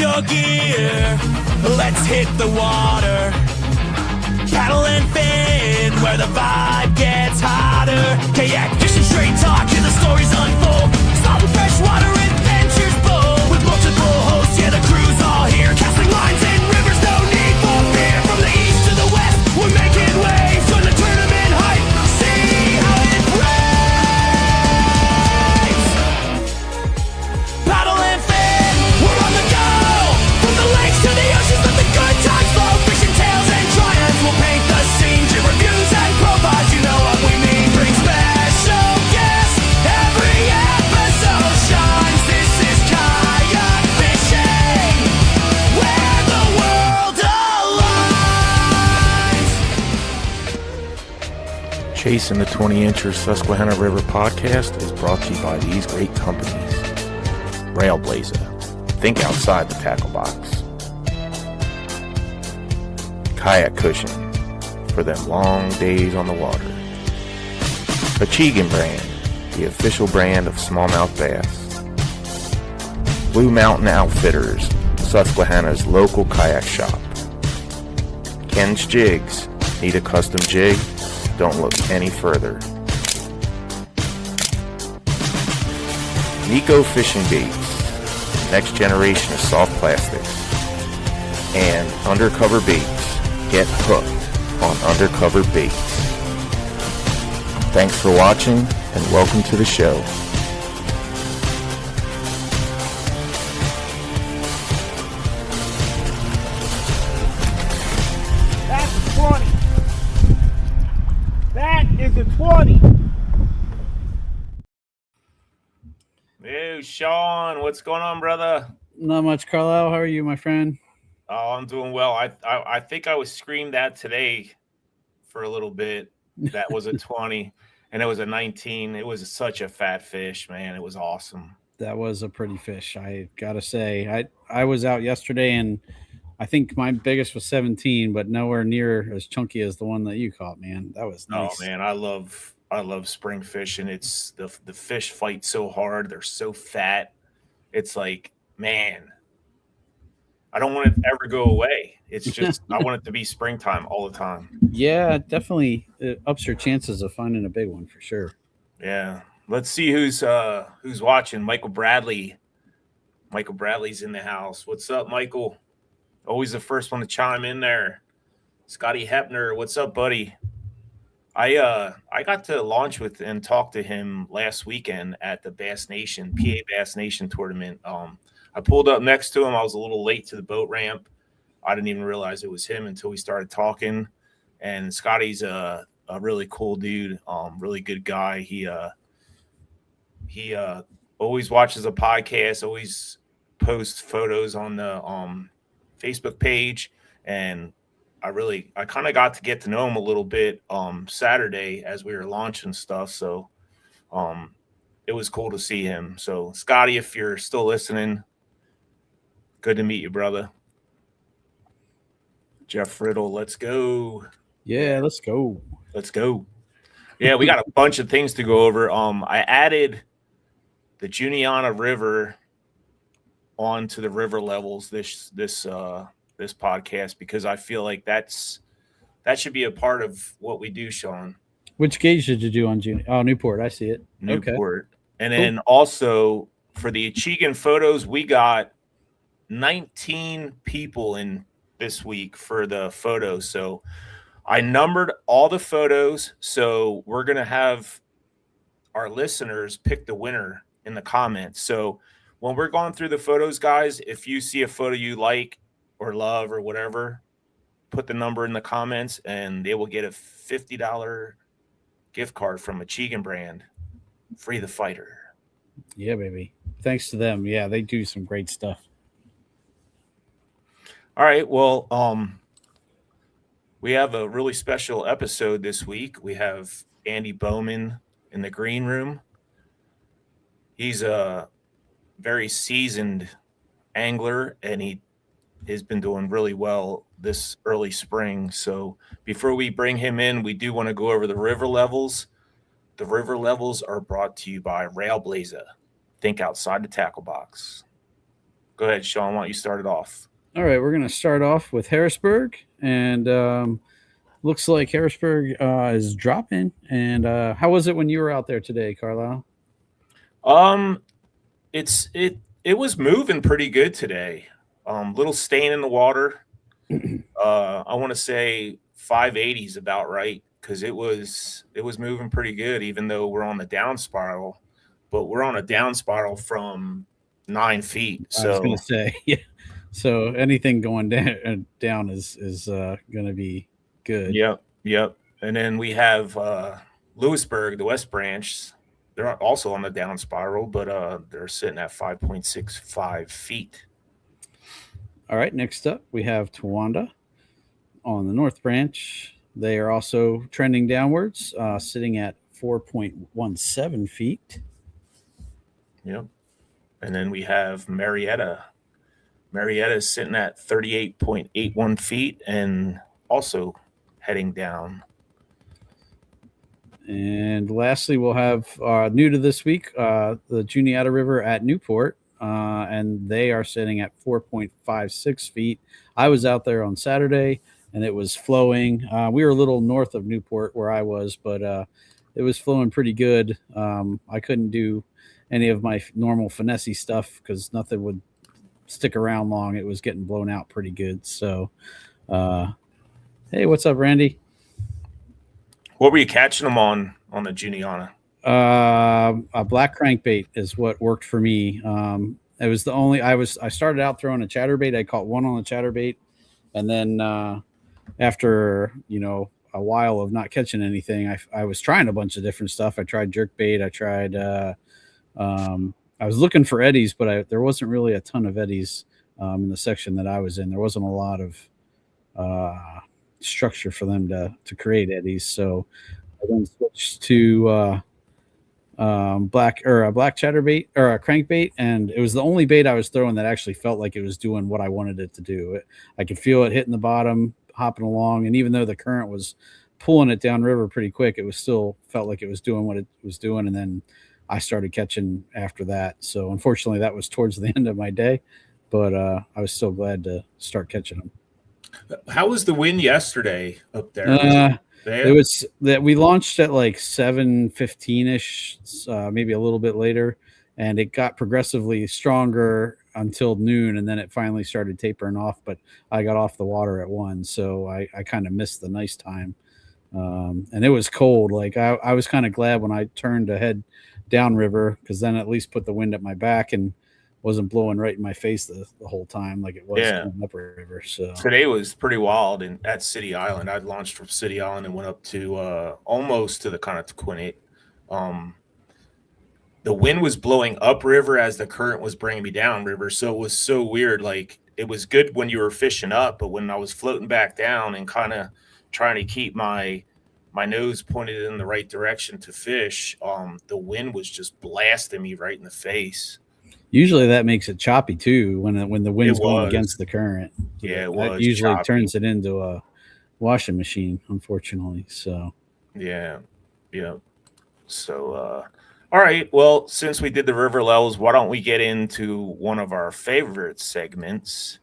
your gear. Let's hit the water. Paddle and fin where the vibe gets hotter. Kayak fishing, straight talk, hear the stories unfold. Solid freshwater adventures bold. With multiple hosts, yeah, the crew's all here. Casting lines in rivers, no need for fear. From the east to the west, we're making waves. Join the tournament hype, see how it rains. Paddle and fin, we're on the go. From the lakes to the oceans, let the good times flow. Fishing tales and triumphs will paint the scene. Give reviews and profiles, you know what we mean. Bring special guests, every episode shines. This is kayak fishing, where the world aligns. Chasing the 20-incher Susquehanna River podcast is brought to you by these great companies. Railblazer, think outside the tackle box. Kayak cushion, for them long days on the water. Achigan Brand, the official brand of smallmouth bass. Blue Mountain Outfitters, Susquehanna's local kayak shop. Ken's Jigs, need a custom jig? Don't look any further. Nico Fishing Baits, next generation of soft plastics. And Undercover Baits, get hooked on Undercover Baits. Thanks for watching and welcome to the show. That's 20. That is a 20. Hey, Sean, what's going on, brother? Not much, Carlisle. How are you, my friend? Oh, I'm doing well. I think I was screamed at today for a little bit. That was a 20, and it was a 19. It was such a fat fish, man. It was awesome. That was a pretty fish, I gotta say. I was out yesterday, and I think my biggest was 17, but nowhere near as chunky as the one that you caught, man. That was nice. Oh man, I love spring fishing. It's the fish fight so hard. They're so fat. It's like, man, I don't want it to ever go away. It's just I want it to be springtime all the time. Yeah, definitely it ups your chances of finding a big one for sure. Yeah. Let's see who's watching. Michael Bradley. Michael Bradley's in the house. What's up, Michael? Always the first one to chime in there. Scotty Hepner, what's up, buddy? I got to launch with and talk to him last weekend at the Bass Nation, PA Bass Nation tournament. I pulled up next to him. I was a little late to the boat ramp. I didn't even realize it was him until we started talking. And Scotty's a really cool dude, really good guy. He always watches a podcast, always posts photos on the Facebook page, and I kind of got to get to know him a little bit Saturday as we were launching stuff. So it was cool to see him. So Scotty, if you're still listening, good to meet you, brother. Jeff Riddle, let's go. Yeah, let's go. Let's go. Yeah, we got a bunch of things to go over. I added the Juniata River onto the river levels this podcast because I feel like that should be a part of what we do, Sean. Which gauge did you do on June? Oh, Newport. I see it. Newport. Okay. And then also for the Achigan photos, we got 19 people in this week for the photos. So I numbered all the photos. So we're going to have our listeners pick the winner in the comments. So when we're going through the photos, guys, if you see a photo you like or love or whatever, put the number in the comments and they will get a $50 gift card from Achigan Brand. Free the fighter. Yeah, baby. Thanks to them. Yeah, they do some great stuff. All right. Well, we have a really special episode this week. We have Andy Bowman in the green room. He's a very seasoned angler, and he has been doing really well this early spring. So before we bring him in, we do want to go over the river levels. The river levels are brought to you by Railblazer. Think outside the tackle box. Go ahead, Sean. Why don't you start it off? All right, we're going to start off with Harrisburg, and looks like Harrisburg is dropping. And how was it when you were out there today, Carlisle? Um, it was moving pretty good today. Little stain in the water. I want to say 580 is about right because it was moving pretty good, even though we're on the down spiral. But we're on a down spiral from 9 feet. I was going So to say, yeah. So anything going down is going to be good. yep. And then we have Lewisburg, the West Branch. They're also on the down spiral, but they're sitting at 5.65 feet. All right, next up we have Towanda on the North Branch. They are also trending downwards, sitting at 4.17 feet. Yep. And then we have Marietta. Marietta is sitting at 38.81 feet and also heading down. And lastly, we'll have new to this week, the Juniata River at Newport, and they are sitting at 4.56 feet. I was out there on Saturday, and it was flowing. We were a little north of Newport where I was, but it was flowing pretty good. I couldn't do any of my normal finessey stuff because nothing would stick around long. It was getting blown out pretty good. So, hey, what's up, Randy? What were you catching them on the Juniata? A black crankbait is what worked for me. It was the only I started out throwing a chatterbait. I caught one on a chatterbait, and then after a while of not catching anything, I was trying a bunch of different stuff. I tried jerkbait. I tried. I was looking for eddies, but there wasn't really a ton of eddies in the section that I was in. There wasn't a lot of structure for them to create eddies, so I then switched to a black chatterbait or a crankbait, and it was the only bait I was throwing that actually felt like it was doing what I wanted it to do. I could feel it hitting the bottom, hopping along, and even though the current was pulling it downriver pretty quick, it was still felt like it was doing what it was doing. And then I started catching after that. So unfortunately, that was towards the end of my day, but I was still glad to start catching them. How was the wind yesterday up there? It was that we launched at like 7:15-ish, maybe a little bit later, and it got progressively stronger until noon, and then it finally started tapering off. But I got off the water at 1, so I kind of missed the nice time. And it was cold. Like I was kind of glad when I turned to head downriver, because then at least put the wind at my back and wasn't blowing right in my face the whole time like it was upriver. So today was pretty wild at City Island. I'd launched from City Island and went up to almost to the Connequinnet. The wind was blowing upriver as the current was bringing me downriver, so it was so weird. Like it was good when you were fishing up, but when I was floating back down and kind of trying to keep my nose pointed in the right direction to fish, the wind was just blasting me right in the face. Usually that makes it choppy too when the wind's going against the current. Yeah, it was. That usually choppy. turns it into a washing machine, unfortunately. So yeah. So all right. Well, since we did the river levels, why don't we get into one of our favorite segments,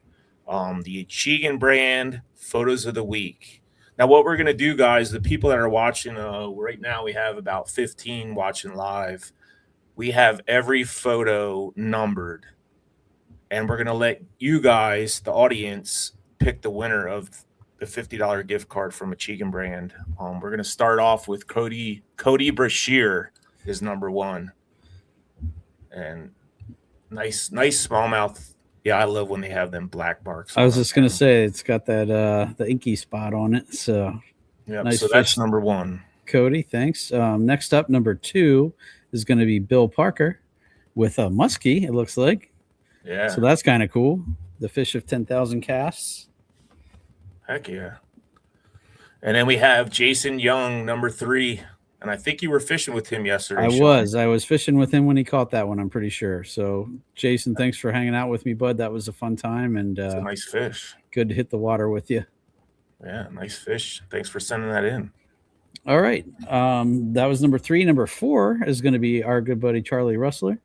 the Achigan Brand Photos of the Week. Now, what we're going to do, guys, the people that are watching right now, we have about 15 watching live. We have every photo numbered, and we're going to let you guys, the audience, pick the winner of the $50 gift card from Achigan Brand. We're going to start off with Cody Brashear is number 1. And nice smallmouth. Yeah, I love when they have them black marks. I was just going to say, it's got that the inky spot on it. So yeah, nice. So that's number 1. Cody, thanks. Next up, number 2 is going to be Bill Parker with a muskie, it looks like. Yeah. So that's kind of cool. The fish of 10,000 casts. Heck yeah. And then we have Jason Young, number 3. And I think you were fishing with him yesterday. I was fishing with him when he caught that one, I'm pretty sure. So, Jason, thanks for hanging out with me, bud. That was a fun time. And it's a nice fish. Good to hit the water with you. Yeah, nice fish. Thanks for sending that in. All right. That was number 3. Number 4 is going to be our good buddy Charlie Rustler.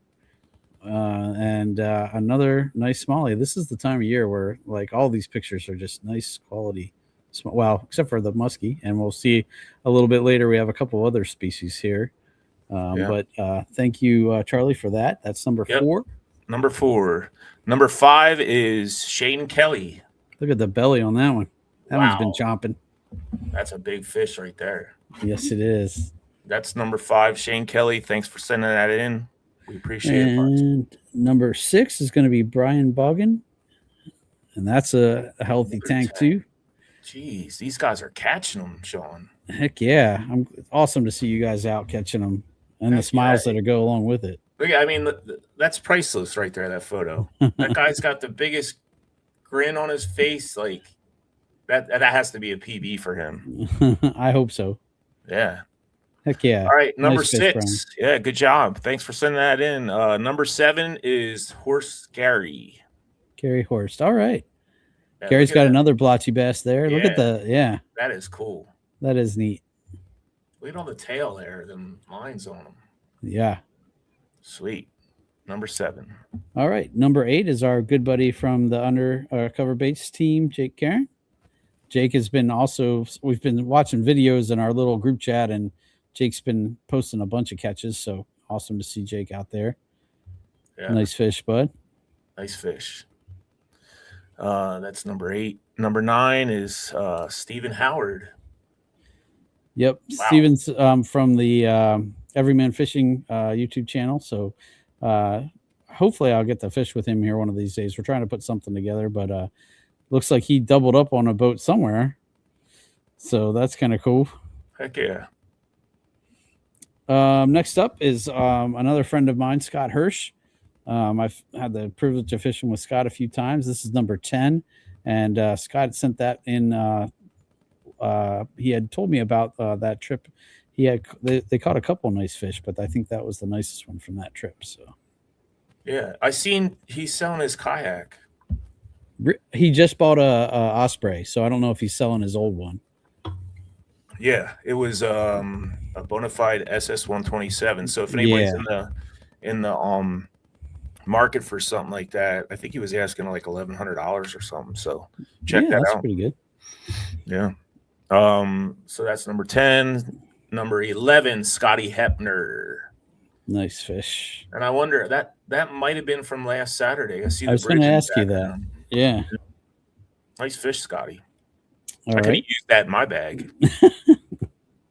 And another nice smallie. This is the time of year where like all these pictures are just nice quality. Well, except for the muskie, and we'll see a little bit later. We have a couple other species here. But thank you, Charlie, for that. That's number 4. Number 4. Number 5 is Shane Kelly. Look at the belly on that one. That one's been Wow. chomping. That's a big fish right there. Yes, it is. That's number 5, Shane Kelly. Thanks for sending that in. We appreciate it. And number 6 is going to be Brian Boggin. And that's a healthy tank too. Jeez, these guys are catching them, Sean. Heck yeah. It's awesome to see you guys out catching them and the smiles that go along with it. Look, I mean, that's priceless right there, that photo. That guy's got the biggest grin on his face. Like, that has to be a PB for him. I hope so. Yeah. Heck yeah. All right, number Nice fish, 6. Yeah, good job. Thanks for sending that in. Number 7 is Horse Gary. Gary Horst. All right. Yeah, Gary's look at got that. another blotchy bass there. Look at That is cool. that is neat. Look at all the tail there, them lines on them. Yeah. Sweet. Number 7. All right. Number 8 is our good buddy from the Undercover Baits team, Jake Karen. Jake has been we've been watching videos in our little group chat, and Jake's been posting a bunch of catches. So awesome to see Jake out there. Yeah. Nice fish, bud. Nice fish. That's number 8. Number 9 is Stephen Howard. Yep. Wow. Steven's from the Everyman Fishing YouTube channel. So hopefully I'll get to fish with him here one of these days. We're trying to put something together, but looks like he doubled up on a boat somewhere. So that's kind of cool. Heck yeah. Next up is another friend of mine, Scott Hirsch. I've had the privilege of fishing with Scott a few times. This is number 10. And Scott sent that in. He had told me about that trip. They caught a couple nice fish, but I think that was the nicest one from that trip. So Yeah. I seen he's selling his kayak. he just bought a Osprey, so I don't know if he's selling his old one. Yeah, it was a bona fide SS 127. So if anybody's in the market for something like that, I think he was asking like $1,100 or something. So check that that's out. pretty good. Yeah. So that's number 10. Number 11, Scotty Hepner. Nice fish. And I wonder that might have been from last Saturday. I see. I was going to ask you that. Yeah. Nice fish, Scotty. All I could right. have used that in my bag.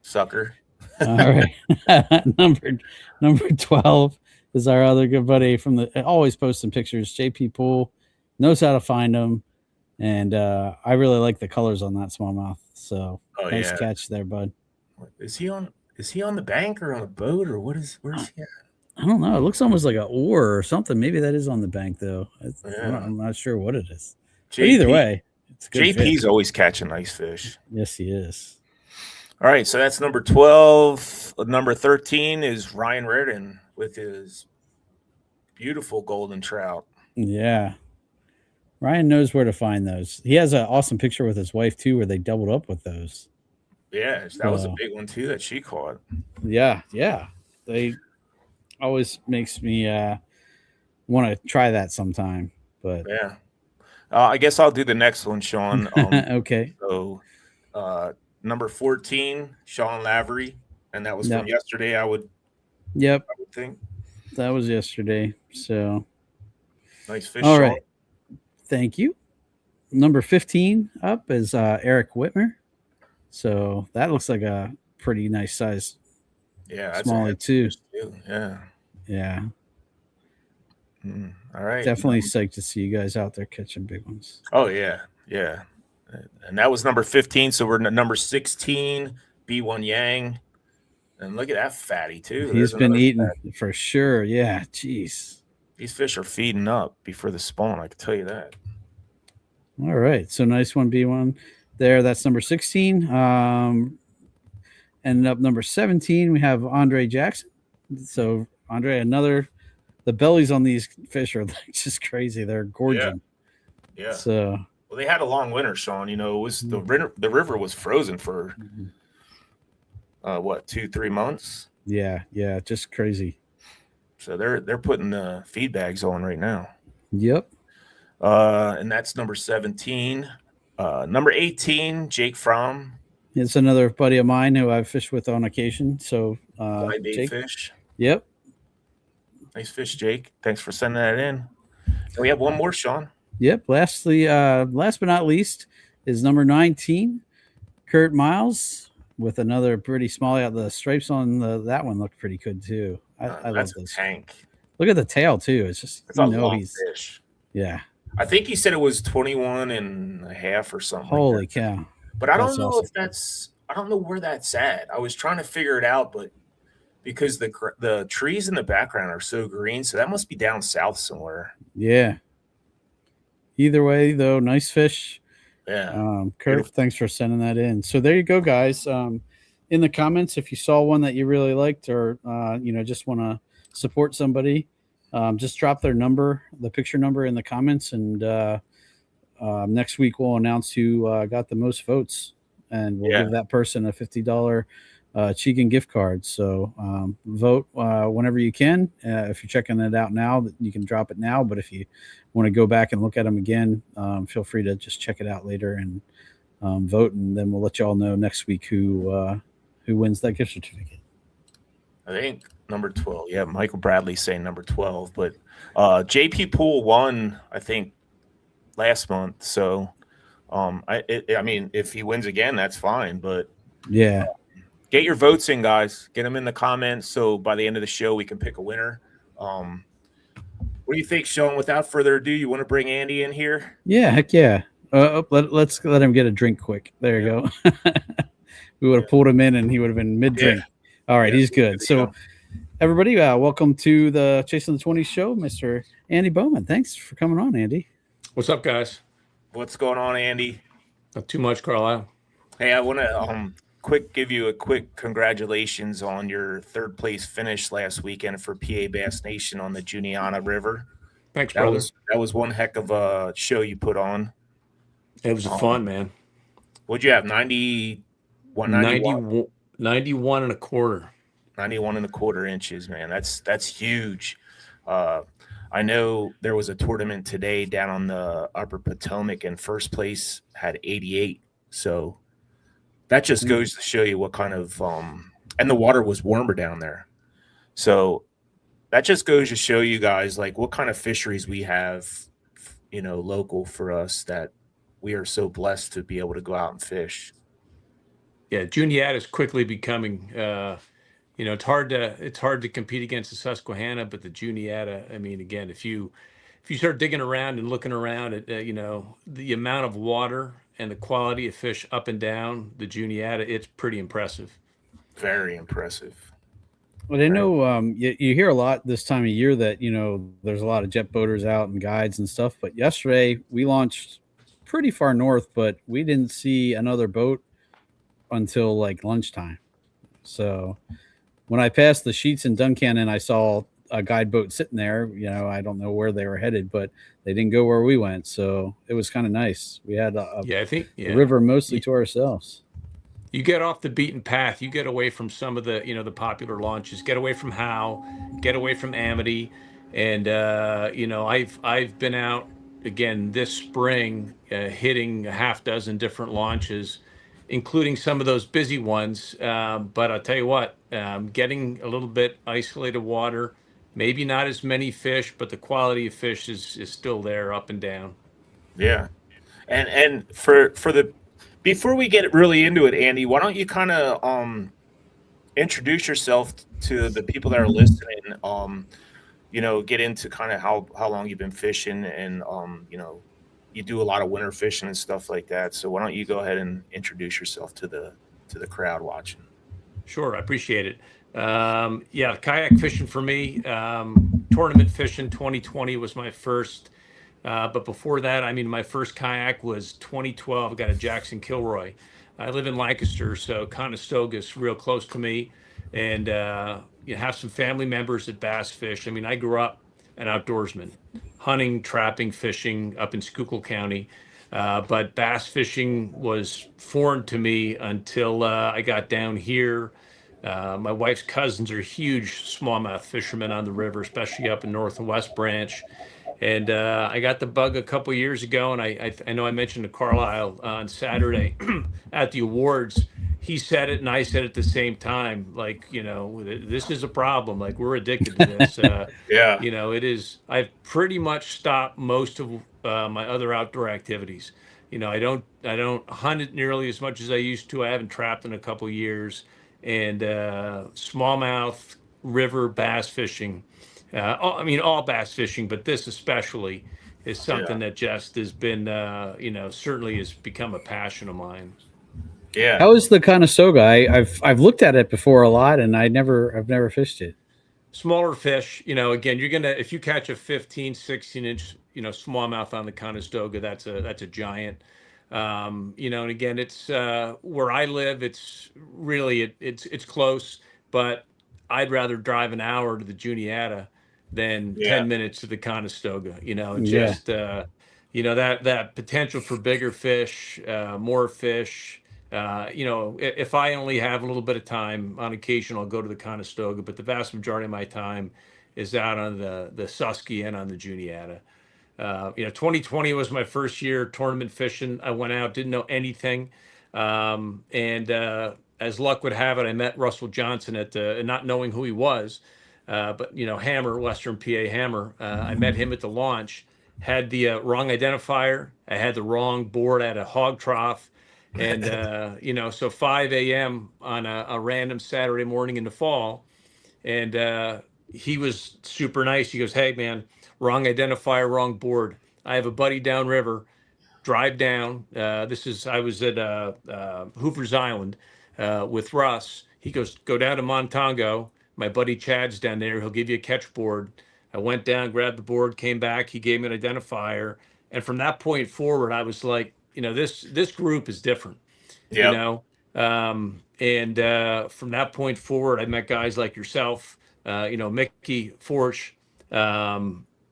Sucker. All right. Number 12 is our other good buddy from always posting pictures. JP Poole knows how to find them. And I really like the colors on that smallmouth. So nice catch there, bud. Is he on the bank or on a boat or where's he at? I don't know. It looks almost like an oar or something. Maybe that is on the bank though. I'm not sure what it is. But either way, it's good. JP's fish. always catching nice fish. Yes, he is. All right, so that's number 12. Number 13 is Ryan Reardon with his beautiful golden trout. Yeah. Ryan knows where to find those. He has an awesome picture with his wife too, where they doubled up with those. Yeah, that was a big one too that she caught. Yeah. They always makes me want to try that sometime. But yeah, I guess I'll do the next one, Sean. okay. So, number 14, Sean Lavery, and that was from yesterday. I would think that was yesterday. So nice fish. All Sean. right. Thank you. Number 15 up is Eric Whitmer. So that looks like a pretty nice size. Yeah, that's smallie too. Yeah. Yeah. All right. Definitely psyched to see you guys out there catching big ones. Oh yeah. And that was number 15. So we're number 16, B1 Yang. And look at that fatty too. He's been eating for sure. Yeah. Jeez. These fish are feeding up before the spawn. I can tell you that. All right. So nice one, B1 there. That's number 16. And up number 17, we have Andre Jackson. So Andre, the bellies on these fish are like just crazy. They're gorgeous. Yeah. So well, they had a long winter, Sean. You know, it was the river was frozen for 2-3 months. Yeah, just crazy. So they're putting the feed bags on right now. Yep. And that's number 17. Number 18, Jake Fromm. It's another buddy of mine who I've fished with on occasion. So, Fly bait Jake. fish. Yep. Nice fish, Jake. Thanks for sending that in. And we have one more, Sean. Yep. Lastly, last but not least is number 19, Kurt Miles, with another pretty small out. The stripes on that one look pretty good too. I love That's this. a tank. Look at the tail too. It's just, It's a long fish. Yeah. I think he said it was 21 and a half or something. Holy like cow. But I don't That's know awesome. if I don't know where that's at. I was trying to figure it out, but because the trees in the background are so green, so that must be down south somewhere. Yeah. Either way, though, nice fish. Yeah. Kurt, thanks for sending that in. So there you go, guys. In the comments, if you saw one that you really liked, or just want to support somebody, just drop their number, the picture number, in the comments, and next week we'll announce who got the most votes, and we'll give that person a $50 Achigan gift card. So vote whenever you can. If you're checking it out now, you can drop it now. But if you want to go back and look at them again, feel free to just check it out later and vote, and then we'll let you all know next week who wins that gift certificate. I think number 12. Yeah, Michael Bradley saying number 12, but JP Poole won, I think, last month. So I mean, if he wins again, that's fine. But yeah. Get your votes in, guys. Get them in the comments so by the end of the show we can pick a winner. What do you think, Sean? Without further ado, you want to bring Andy in here? Yeah, heck yeah. Let's let him get a drink quick. There you go. We would have pulled him in and he would have been mid-drink. All right, he's good. So everybody, welcome to the Chasing the 20s show, Mr. Andy Bowman. Thanks for coming on, Andy. What's up, guys? What's going on, Andy? Not too much, Carlisle. Hey, I want to give you a quick congratulations on your third place finish last weekend for PA Bass Nation on the Juniata River. Thanks, brother. That was one heck of a show you put on. It was fun, man. What'd you have? 91 and a quarter. 91 and a quarter inches, man. That's huge. I know there was a tournament today down on the Upper Potomac, and first place had 88. So that just goes to show you what kind of and the water was warmer down there. So that just goes to show you guys like what kind of fisheries we have, local for us, that we are so blessed to be able to go out and fish. Yeah, Juniata is quickly becoming it's hard to compete against the Susquehanna, but the Juniata, I mean, again, if you start digging around and looking around at the amount of water and the quality of fish up and down the Juniata, it's pretty impressive. Very impressive. Well, I know you hear a lot this time of year that, there's a lot of jet boaters out and guides and stuff. But yesterday we launched pretty far north, but we didn't see another boat until like lunchtime. So when I passed the sheets in Duncannon, I saw a guide boat sitting there. I don't know where they were headed, but they didn't go where we went. So it was kind of nice. We had the river mostly to ourselves. You get off the beaten path. You get away from some of the, the popular launches. Get away from Howe. Get away from Amity. And I've been out again this spring, hitting a half dozen different launches, including some of those busy ones. But I'll tell you what, getting a little bit isolated water, maybe not as many fish, but the quality of fish is still there, up and down. Yeah, and for the. Before we get really into it, Andy, why don't you kind of introduce yourself to the people that are listening? Get into kind of how long you've been fishing, and you do a lot of winter fishing and stuff like that. So why don't you go ahead and introduce yourself to the crowd watching? Sure, I appreciate it. Kayak fishing for me. Tournament fishing 2020 was my first. But before that, my first kayak was 2012. I got a Jackson Kilroy. I live in Lancaster, so Conestoga's real close to me. And you have some family members that bass fish. I grew up an outdoorsman, hunting, trapping, fishing up in Schuylkill County. But bass fishing was foreign to me until I got down here My wife's cousins are huge smallmouth fishermen on the river, especially up in North and West Branch. And I got the bug a couple years ago, and I know I mentioned to Carlisle on Saturday at the awards. He said it, and I said it at the same time. Like, this is a problem. Like, we're addicted to this. Yeah. It is. I've pretty much stopped most of my other outdoor activities. I don't hunt it nearly as much as I used to. I haven't trapped in a couple years, and smallmouth river bass fishing. All bass fishing, but this especially is something that just has been, certainly has become a passion of mine. Yeah. How is the Conestoga? I've looked at it before a lot, and I've never fished it. Smaller fish, again, if you catch a 15, 16-inch, smallmouth on the Conestoga, that's a giant. And again, it's where I live. It's really it's close, but I'd rather drive an hour to the Juniata than 10 minutes to the Conestoga. Just that potential for bigger fish, more fish. If I only have a little bit of time, on occasion I'll go to the Conestoga, but the vast majority of my time is out on the Susquehanna on the Juniata. 2020 was my first year tournament fishing. I went out, didn't know anything. And as luck would have it, I met Russell Johnson not knowing who he was. But Hammer, Western PA Hammer, I met him at the launch, had the wrong identifier. I had the wrong board at a hog trough. And, so 5 a.m. on a random Saturday morning in the fall. And he was super nice. He goes, "Hey, man, wrong identifier, wrong board. I have a buddy downriver. Drive down." I was at Hoover's Island with Russ. He goes, "Go down to Montongo. My buddy Chad's down there. He'll give you a catch board." I went down, grabbed the board, came back. He gave me an identifier. And from that point forward, I was like, this group is different, and from that point forward, I met guys like yourself, Mickey Forsch,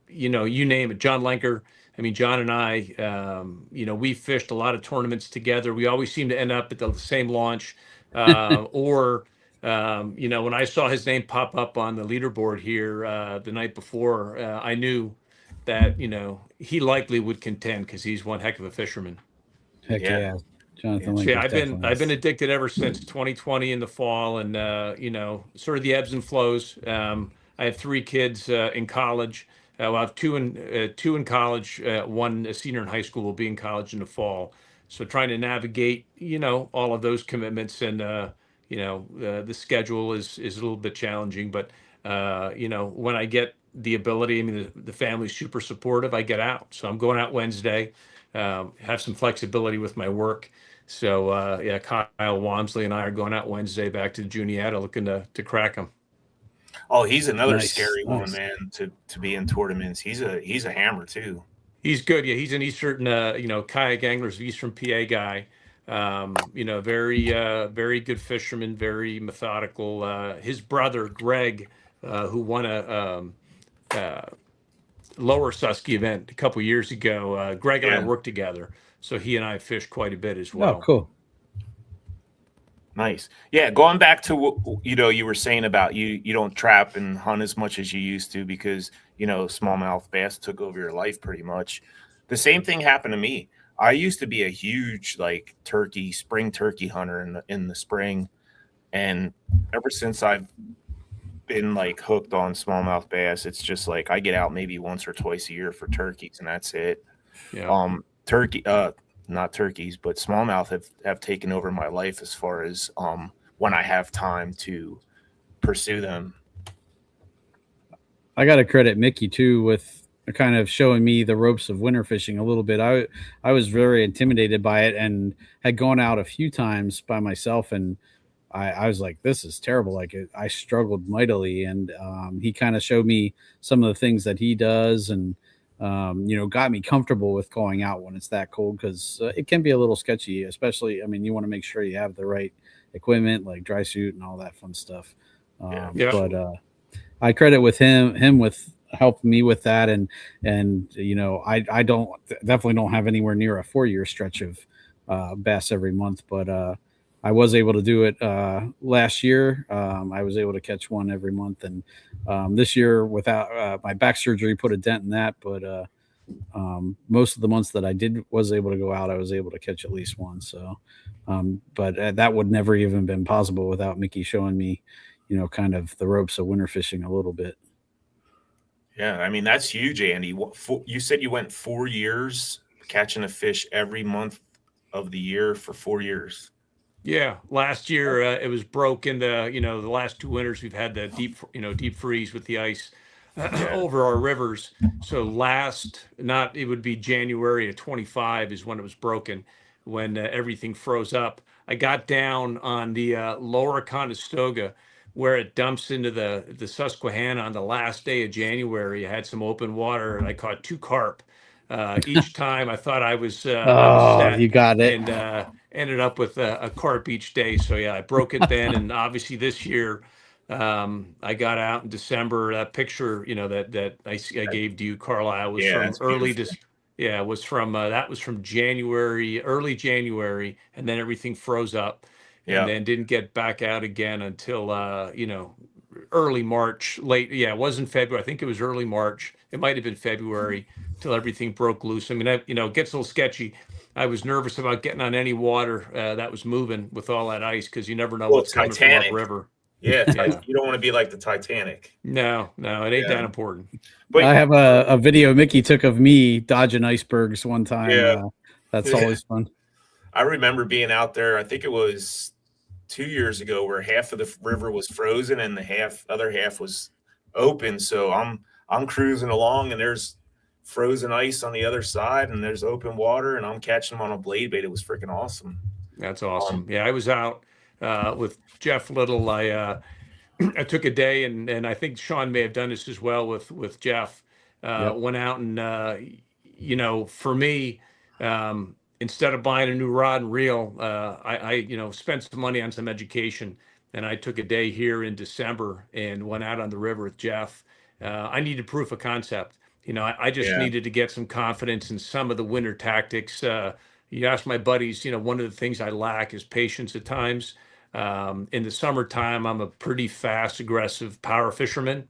you name it, John Lenker. I mean, John and I, we fished a lot of tournaments together. We always seem to end up at the same launch, or when I saw his name pop up on the leaderboard here the night before, I knew that he likely would contend because he's one heck of a fisherman. Heck yeah. Jonathan So, Lincoln. I've been addicted ever since 2020 in the fall, and sort of the ebbs and flows. I have 3 kids in college. I have two in college. One a senior in high school, will be in college in the fall. So trying to navigate all of those commitments, and the schedule is a little bit challenging. But when I get the ability, I mean, the family's super supportive. I get out, so I'm going out Wednesday. Have some flexibility with my work. So Kyle Wamsley and I are going out Wednesday back to Juniata, looking to crack them. Oh, he's another Nice, scary one, nice. man. To be in tournaments, he's a hammer too. He's good. Yeah, he's an Eastern, kayak anglers, Eastern PA guy. Very good fisherman, very methodical. His brother Greg, who won a lower Susky event a couple years ago. Greg and I worked together, so he and I fished quite a bit as well. Oh, cool. Nice. Yeah, going back to what you were saying about you don't trap and hunt as much as you used to because smallmouth bass took over your life pretty much. The same thing happened to me. I used to be a huge spring turkey hunter in the spring, and ever since I've been hooked on smallmouth bass, it's just I get out maybe once or twice a year for turkeys, and that's it. Yeah. Not turkeys, but smallmouth have taken over my life as far as when I have time to pursue them. I got to credit Mickey too with kind of showing me the ropes of winter fishing a little bit. I was very intimidated by it and had gone out a few times by myself, and I was like, this is terrible. I struggled mightily, and he kind of showed me some of the things that he does, and got me comfortable with going out when it's that cold, because it can be a little sketchy, especially, I mean, you want to make sure you have the right equipment, like dry suit and all that fun stuff. But I credit with him with helping me with that. And I definitely don't have anywhere near a 4-year stretch of bass every month, but I was able to do it last year. I was able to catch one every month, and this year without my back surgery put a dent in that. But most of the months that I was able to go out, I was able to catch at least one. So, but that would never even been possible without Mickey showing me, kind of the ropes of winter fishing a little bit. Yeah, I mean that's huge, Andy. You said you went 4 years catching a fish every month of the year for 4 years. Yeah, last year it was broke in the the last 2 winters we've had the deep freeze with the ice over our rivers. So it would be January of 25 is when it was broken, when everything froze up. I got down on the lower Conestoga where it dumps into the Susquehanna on the last day of January. I had some open water and I caught 2 carp. Each time I thought I was set, you got it. and ended up with a carp each day. So yeah, I broke it then, and obviously this year I got out in December. That picture, that I gave to you, Carlisle, was from early was from that was from early January, and then everything froze up, and then didn't get back out again until early March. It wasn't February. I think it was early March. It might have been February till everything broke loose. I mean, it gets a little sketchy. I was nervous about getting on any water that was moving with all that ice because you never know what's coming from upriver. Yeah, you don't want to be like the Titanic. No, it ain't that important. But I have a video Mickey took of me dodging icebergs one time. Yeah, that's always fun. I remember being out there. I think it was 2 years ago, where half of the river was frozen and the other half was open. So I'm cruising along, and there's frozen ice on the other side, and there's open water, and I'm catching them on a blade bait. It was freaking awesome. That's awesome. I was out with Jeff Little. I took a day, and I think Sean may have done this as well with Jeff. Went out and for me, instead of buying a new rod and reel, I spent some money on some education, and I took a day here in December and went out on the river with Jeff. I needed proof of concept. I just needed to get some confidence in some of the winter tactics. You ask my buddies, one of the things I lack is patience at times. In the summertime, I'm a pretty fast, aggressive power fisherman.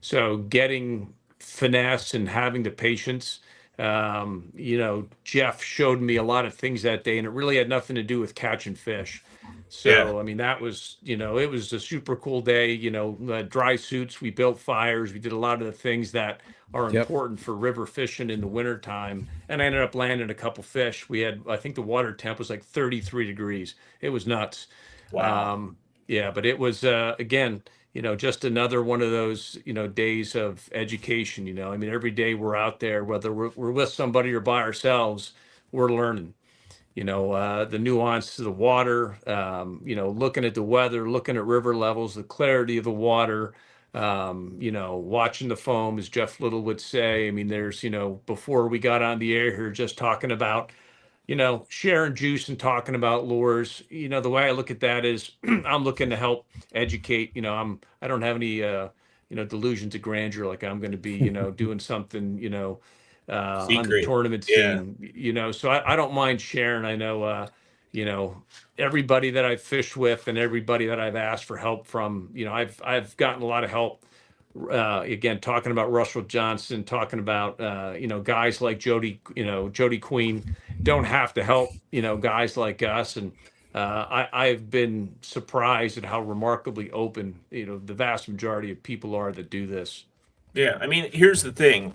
So getting finesse and having the patience, Jeff showed me a lot of things that day, and it really had nothing to do with catching fish. So, I mean, that was, it was a super cool day, dry suits, we built fires, we did a lot of the things that are important for river fishing in the wintertime. And I ended up landing a couple fish. I think the water temp was like 33 degrees. It was nuts. Wow. But it was, again, just another one of those, days of education. I mean, every day we're out there, whether we're with somebody or by ourselves, we're learning. The nuance to the water, looking at the weather, looking at river levels, the clarity of the water, watching the foam, as Jeff Little would say. I mean, there's, before we got on the air here, just talking about, sharing juice and talking about lures. The way I look at that is I'm looking to help educate. I don't have any, delusions of grandeur, like I'm going to be, doing something, on the tournament scene, so I don't mind sharing. I know, everybody that I've fished with and everybody that I've asked for help from, I've gotten a lot of help. Again, talking about Russell Johnson, talking about, guys like Jody Queen don't have to help, guys like us. And I've been surprised at how remarkably open, the vast majority of people are that do this. Yeah. I mean, here's the thing.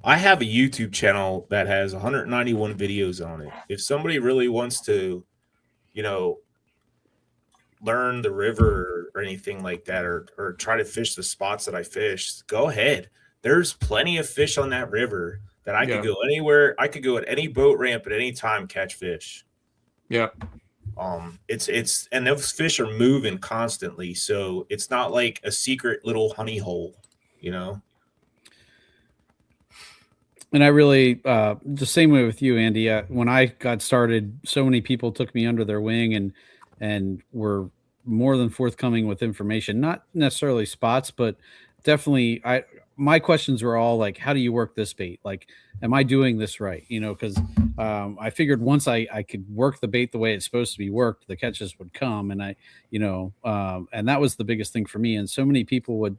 I have a YouTube channel that has 191 videos on it. If somebody really wants to, learn the river or anything like that, or try to fish the spots that I fish, go ahead. There's plenty of fish on that river that I could go anywhere. I could go at any boat ramp at any time, catch fish. Yeah. It's and those fish are moving constantly. So it's not like a secret little honey hole, And I really, the same way with you, Andy. When I got started, so many people took me under their wing and were more than forthcoming with information. Not necessarily spots, but definitely my questions were all like, how do you work this bait? Like, am I doing this right? Because I figured once I could work the bait the way it's supposed to be worked, the catches would come. And and that was the biggest thing for me. And so many people would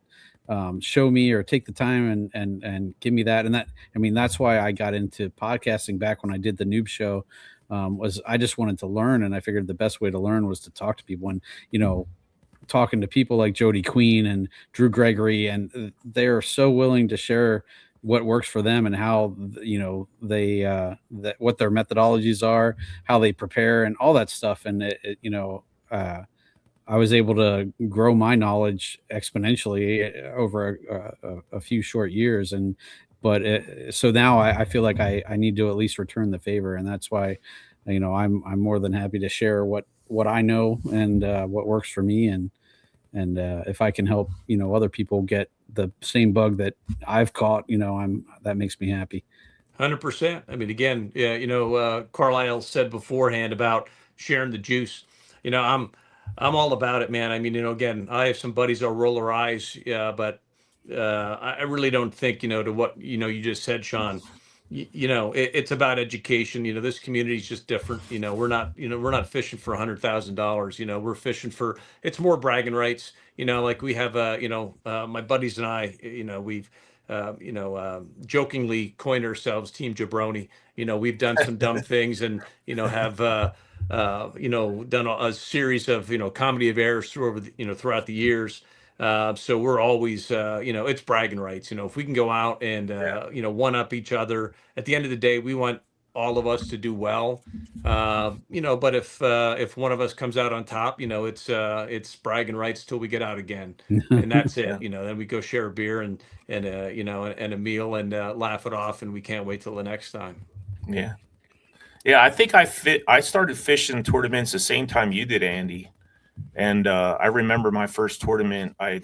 show me or take the time and give me that. And that's why I got into podcasting back when I did the noob show. Was I just wanted to learn, and I figured the best way to learn was to talk to people. And talking to people like Jody Queen and Drew Gregory, and they're so willing to share what works for them and how they what their methodologies are, how they prepare, and all that stuff. And I was able to grow my knowledge exponentially over a few short years. So now I feel like I need to at least return the favor, and that's why I'm more than happy to share what I know and what works for me, and if I can help other people get the same bug that I've caught, that makes me happy. 100%. I mean, again, yeah, Carlisle said beforehand about sharing the juice. I'm all about it, man. I mean, again, I have some buddies that'll roll their eyes, but I really don't think, to what you just said, Sean. It's about education. This community is just different. We're not fishing for $100,000. We're fishing for, it's more bragging rights. Like we have, my buddies and I, we've, jokingly coined ourselves Team Jabroni. We've done some dumb things and, have, done a series of, comedy of errors throughout the years. So we're always, it's bragging rights. If we can go out and, one up each other, at the end of the day, we want all of us to do well. But if one of us comes out on top, it's bragging rights till we get out again, and that's it. Then we go share a beer and a meal and laugh it off, and we can't wait till the next time. Yeah. Yeah. I think I started fishing tournaments the same time you did, Andy. And I remember my first tournament I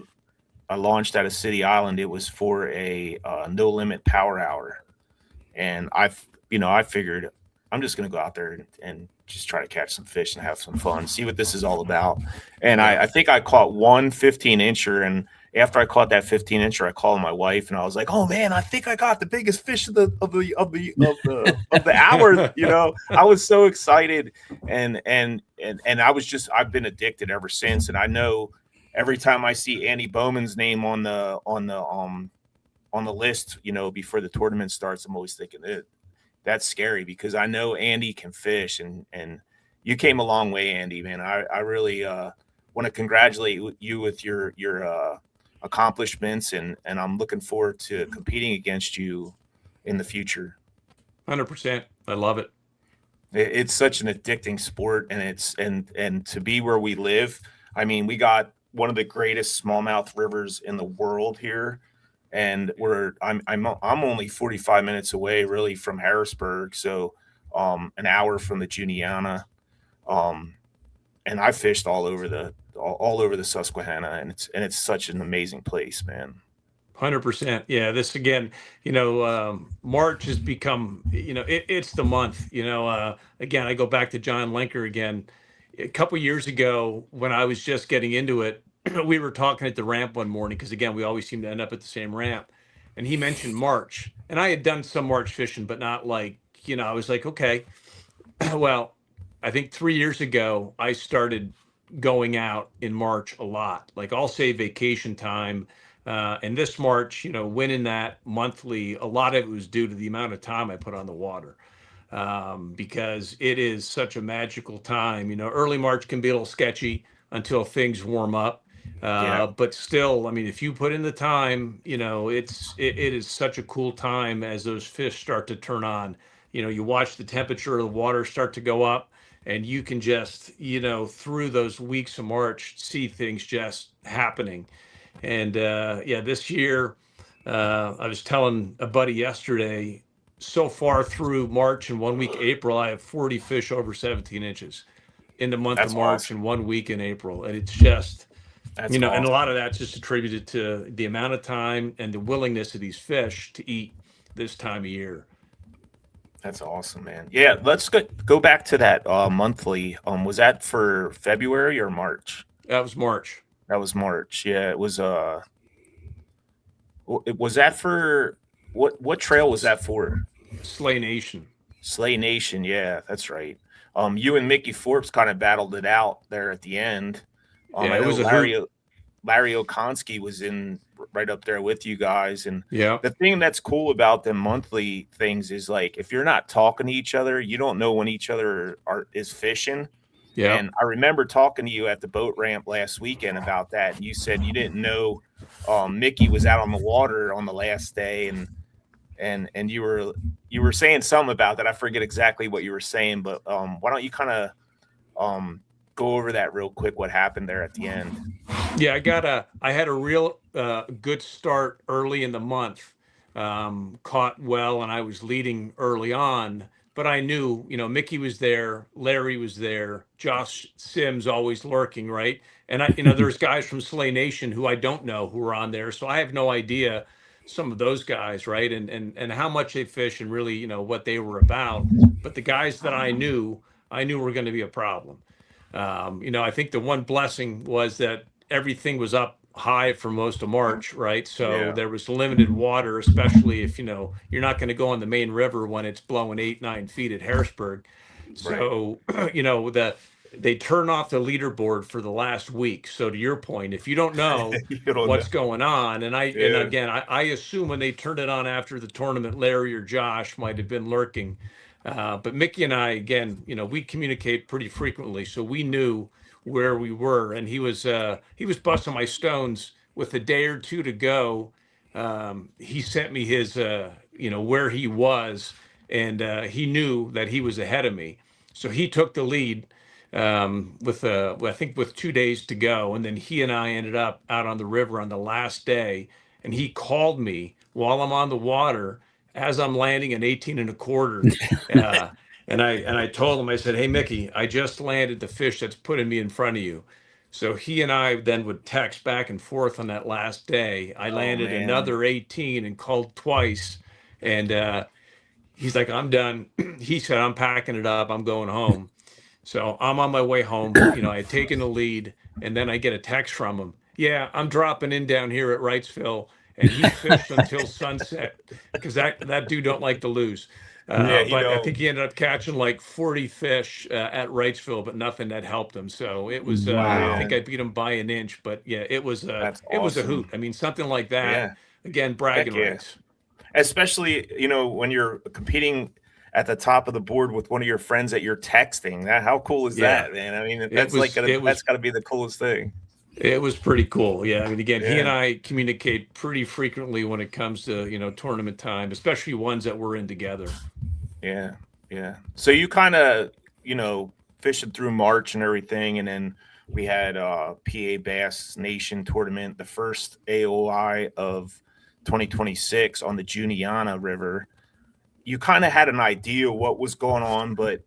launched out of City Island. It was for a no limit power hour. And I figured I'm just going to go out there and just try to catch some fish and have some fun, see what this is all about. And I think I caught one 15-incher. And after I caught that 15-incher, I called my wife and I was like, "Oh man, I think I got the biggest fish of the hour." I was so excited, and I've been addicted ever since. And I know every time I see Andy Bowman's name on the list, before the tournament starts, I'm always thinking that's scary, because I know Andy can fish, and you came a long way, Andy, man. I really want to congratulate you with your accomplishments, and I'm looking forward to competing against you in the future. 100%. I love it. It's such an addicting sport, and to be where we live. I mean, we got one of the greatest smallmouth rivers in the world here. And I'm only 45 minutes away, really, from Harrisburg, so an hour from the Juniata, and I fished all over the Susquehanna, and it's such an amazing place, man. 100%. Yeah. This again, March has become, it's the month. Again, I go back to John Lenker again. A couple years ago, when I was just getting into it, we were talking at the ramp one morning, because again, we always seem to end up at the same ramp, and he mentioned March, and I had done some March fishing, but not like, I was like, okay, well, I think 3 years ago, I started going out in March a lot. Like, I'll say vacation time, and this March, winning that monthly, a lot of it was due to the amount of time I put on the water. Because it is such a magical time. Early March can be a little sketchy until things warm up. But still, I mean, if you put in the time, it is such a cool time as those fish start to turn on. You watch the temperature of the water start to go up, and you can just, through those weeks of March, see things just happening. And this year, I was telling a buddy yesterday, so far through March and 1 week April, I have 40 fish over 17 inches in the month of March, awesome. And 1 week in April. And it's just, awesome. And a lot of that's just attributed to the amount of time and the willingness of these fish to eat this time of year. That's awesome, man. Yeah, let's go back to that monthly. Was that for February or March? That was March. That was March. Yeah, it was Was that for what trail was that for? Slay Nation. Slay Nation, yeah, that's right. You and Mickey Forbes kind of battled it out there at the end. Yeah, I it know was a hoot. Larry Okonski was in right up there with you guys. And Yeah. the thing that's cool about them monthly things is like if you're not talking to each other, you don't know when each other is fishing. Yeah. And I remember talking to you at the boat ramp last weekend about that. And you said you didn't know Mickey was out on the water on the last day, and you were saying something about that. I forget exactly what you were saying, but why don't you kind of go over that real quick? What happened there at the end? Yeah, I had a real good start early in the month. Caught well, and I was leading early on. But I knew, Mickey was there, Larry was there, Josh Sims always lurking, right? And there's guys from Slay Nation who I don't know who are on there, so I have no idea some of those guys, right? And how much they fish and really, what they were about. But the guys that I knew were going to be a problem. I think the one blessing was that everything was up high for most of March, right? So Yeah. there was limited water, especially if, you're not going to go on the main river when it's blowing 8-9 feet at Harrisburg. So, they turn off the leaderboard for the last week. So to your point, if you don't know You don't what's know. going on, and Yeah. again, I assume when they turned it on after the tournament, Larry or Josh might have been lurking. But Mickey and I, again, we communicate pretty frequently, so we knew where we were, and he was busting my stones with a day or two to go. He sent me his, where he was, and he knew that he was ahead of me, so he took the lead I think with 2 days to go, and then he and I ended up out on the river on the last day, and he called me while I'm on the water as I'm landing an 18 and a quarter. And I told him, I said, "Hey, Mickey, I just landed the fish that's putting me in front of you." So he and I then would text back and forth on that last day. I Oh landed man. another 18 and called twice. And he's like, "I'm done." He said, "I'm packing it up. I'm going home." So I'm on my way home. I had taken the lead, and then I get a text from him. "Yeah, I'm dropping in down here at Wrightsville," and he fished until sunset because that dude don't like to lose. Yeah, But I think he ended up catching like 40 fish at Wrightsville, but nothing that helped him. So it was. I Wow. think I beat him by an inch, but yeah, it was. that's It was a awesome. hoot. I mean, something like that. Yeah. Again, Heck bragging yeah. rights. Especially, when you're competing at the top of the board with one of your friends that you're texting. How cool is Yeah. that, man? I mean, It that's was. It was that's got to be the coolest thing. It was pretty cool. Yeah. I mean, again, he and Yeah. I communicate pretty frequently when it comes to, tournament time, especially ones that we're in together. Yeah. Yeah. So you kind of, fishing through March and everything, and then we had PA Bass Nation tournament, the first AOI of 2026 on the Juniana River. You kind of had an idea what was going on, but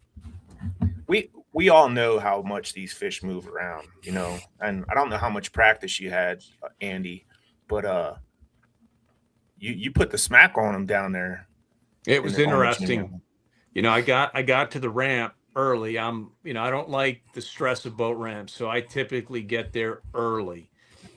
we all know how much these fish move around, and I don't know how much practice you had, Andy, but you put the smack on them down there. It was on the interesting. Juniana. I got to the ramp early. I don't like the stress of boat ramps, so I typically get there early.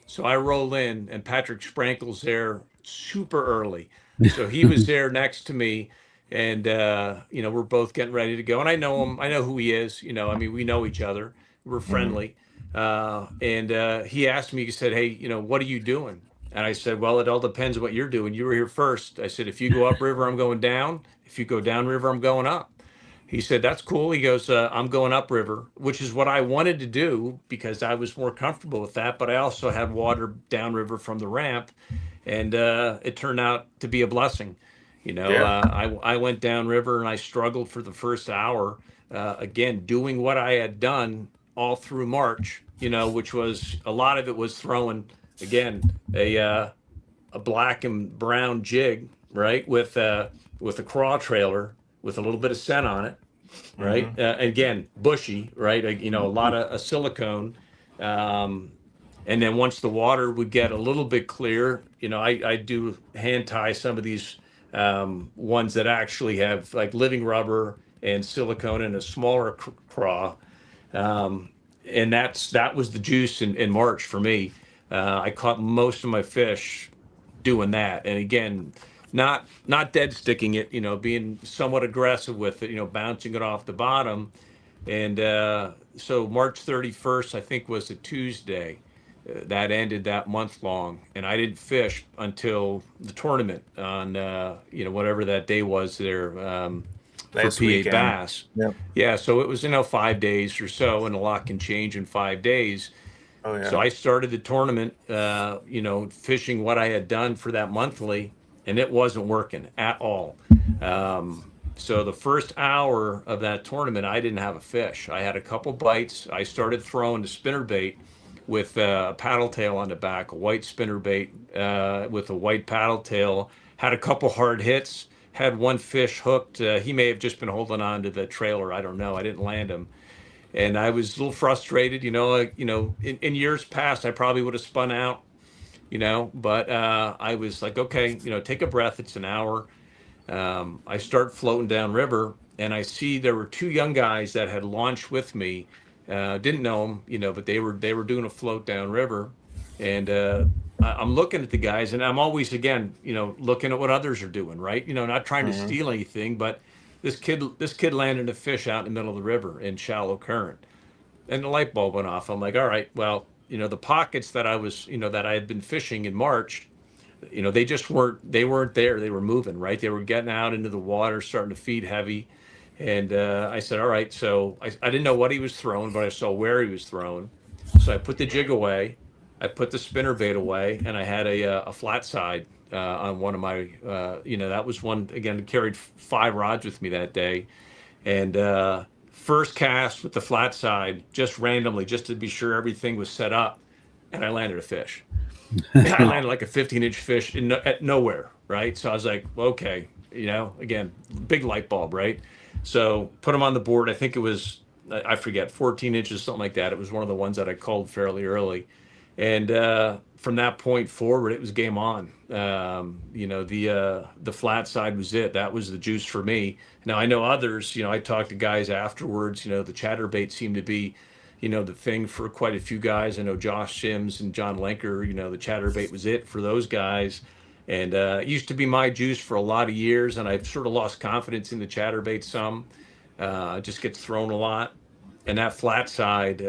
So I roll in, and Patrick Sprankle's there super early. So he was there next to me, and we're both getting ready to go. And I know him. I know who he is. I mean, we know each other. We're friendly. And he asked me. He said, "Hey, what are you doing?" And I said, "Well, it all depends what you're doing. You were here first." I said, "If you go upriver, I'm going down. If you go downriver, I'm going up." He said, "That's cool." He goes, "I'm going upriver," which is what I wanted to do because I was more comfortable with that. But I also had water downriver from the ramp, and it turned out to be a blessing. Yeah. I went downriver and I struggled for the first hour, again, doing what I had done all through March, which was a lot of it was throwing, again, a black and brown jig, right, with a craw trailer with a little bit of scent on it, right? Again, bushy, right? A lot of silicone. And then once the water would get a little bit clear, I do hand tie some of these ones that actually have like living rubber and silicone and a smaller craw. And that was the juice in March for me. I caught most of my fish doing that. And again, not dead sticking it, being somewhat aggressive with it, bouncing it off the bottom. And so March 31st, I think, was a Tuesday. That ended that month long, and I didn't fish until the tournament on whatever that day was there, for Last PA weekend. Bass. Yep. Yeah, so it was 5 days or so, and a lot can change in 5 days. Oh yeah. So I started the tournament, fishing what I had done for that monthly, and it wasn't working at all. So the first hour of that tournament, I didn't have a fish. I had a couple bites. I started throwing the spinnerbait with a paddle tail on the back, a white spinnerbait with a white paddle tail. Had a couple hard hits. Had one fish hooked. He may have just been holding on to the trailer. I don't know. I didn't land him. And I was a little frustrated, in years past, I probably would have spun out, but I was like, okay, take a breath. It's an hour. I start floating down river, and I see there were two young guys that had launched with me. Didn't know them, but they were doing a float down river. And I'm looking at the guys, and I'm always, again, looking at what others are doing, right? Not trying to steal anything, but this kid landed a fish out in the middle of the river in shallow current, and the light bulb went off. I'm like, all right, well, the pockets that I was, that I had been fishing in March, they just weren't there. They were moving, right? They were getting out into the water, starting to feed heavy. And I said, all right. So I didn't know what he was throwing, but I saw where he was throwing. So I put the jig away, I put the spinner bait away, and I had a flat side on one of my, that was one, again, carried 5 rods with me that day. And first cast with the flat side, just randomly, just to be sure everything was set up, and I landed a fish. I landed like a 15-inch fish at nowhere, right? So I was like, okay, again, big light bulb, right? So put him on the board. I think it was, I forget, 14 inches, something like that. It was one of the ones that I called fairly early. And from that point forward, it was game on. The flat side was it. That was the juice for me. Now, I know others, I talked to guys afterwards, the chatterbait seemed to be, the thing for quite a few guys. I know Josh Sims and John Lenker, the chatterbait was it for those guys. And it used to be my juice for a lot of years, and I've sort of lost confidence in the chatterbait some. It just gets thrown a lot. And that flat side,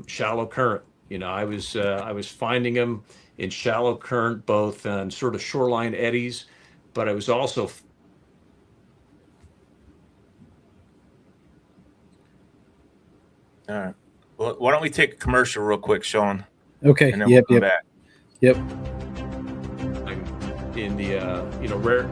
shallow current, I was finding them in shallow current, both on sort of shoreline eddies, but I was also All right. Well, why don't we take a commercial real quick, Sean? Okay. And then Yep. we'll come back. Yep. in the rare.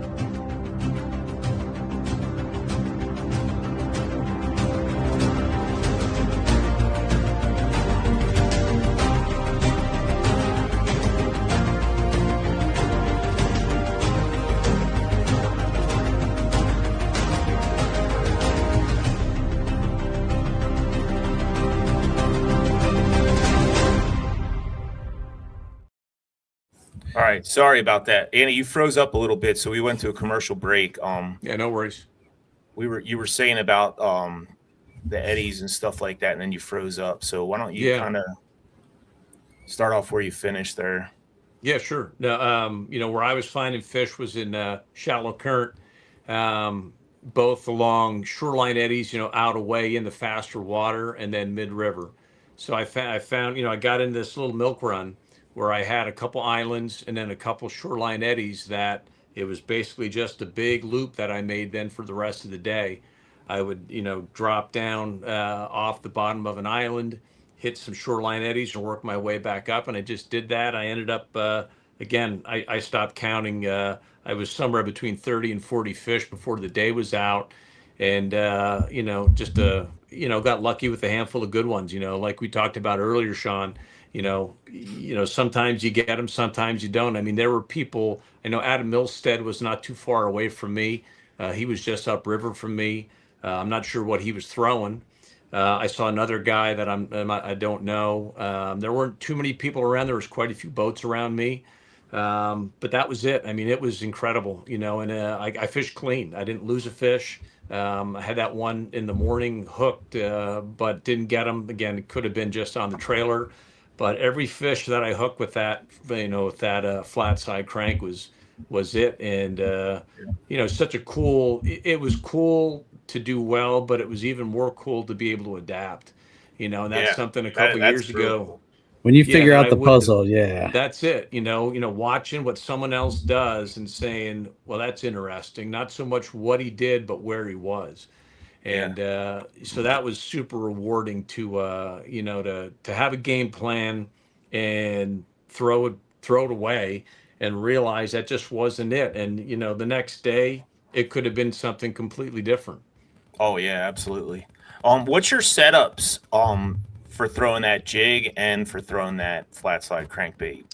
All right. Sorry about that. Andy, you froze up a little bit, so we went to a commercial break. Yeah, no worries. You were saying about the eddies and stuff like that, and then you froze up. So why don't you kind of start off where you finished there? Yeah, sure. Now, where I was finding fish was in shallow current, both along shoreline eddies, out away in the faster water, and then mid-river. So I found, I got in this little milk run where I had a couple islands and then a couple shoreline eddies that it was basically just a big loop that I made then for the rest of the day. I would, drop down off the bottom of an island, hit some shoreline eddies, and work my way back up. And I just did that. I ended up, again, I stopped counting. I was somewhere between 30 and 40 fish before the day was out. And, got lucky with a handful of good ones, like we talked about earlier, Sean. Sometimes you get them, sometimes you don't. I mean, there were people, I know Adam Milstead was not too far away from me. He was just upriver from me. I'm not sure what he was throwing. I saw another guy that I don't know. There weren't too many people around. There was quite a few boats around me. But that was it. I mean, it was incredible, and I fished clean. I didn't lose a fish. I had that one in the morning hooked, but didn't get them. Again, it could have been just on the trailer. but every fish that I hooked with that, with that flat side crank was it. And such a cool. It was cool to do well, but it was even more cool to be able to adapt. And that's Yeah, something a couple that's years really ago. cool. When you Yeah, figure that out I the wouldn't have. puzzle, yeah. That's it. Watching what someone else does and saying, well, that's interesting. Not so much what he did, but where he was. Yeah, And so that was super rewarding to have a game plan and throw it away and realize that just wasn't it. And the next day it could have been something completely different. oh yeah, absolutely. What's your setups for throwing that jig and for throwing that flat slide crankbait?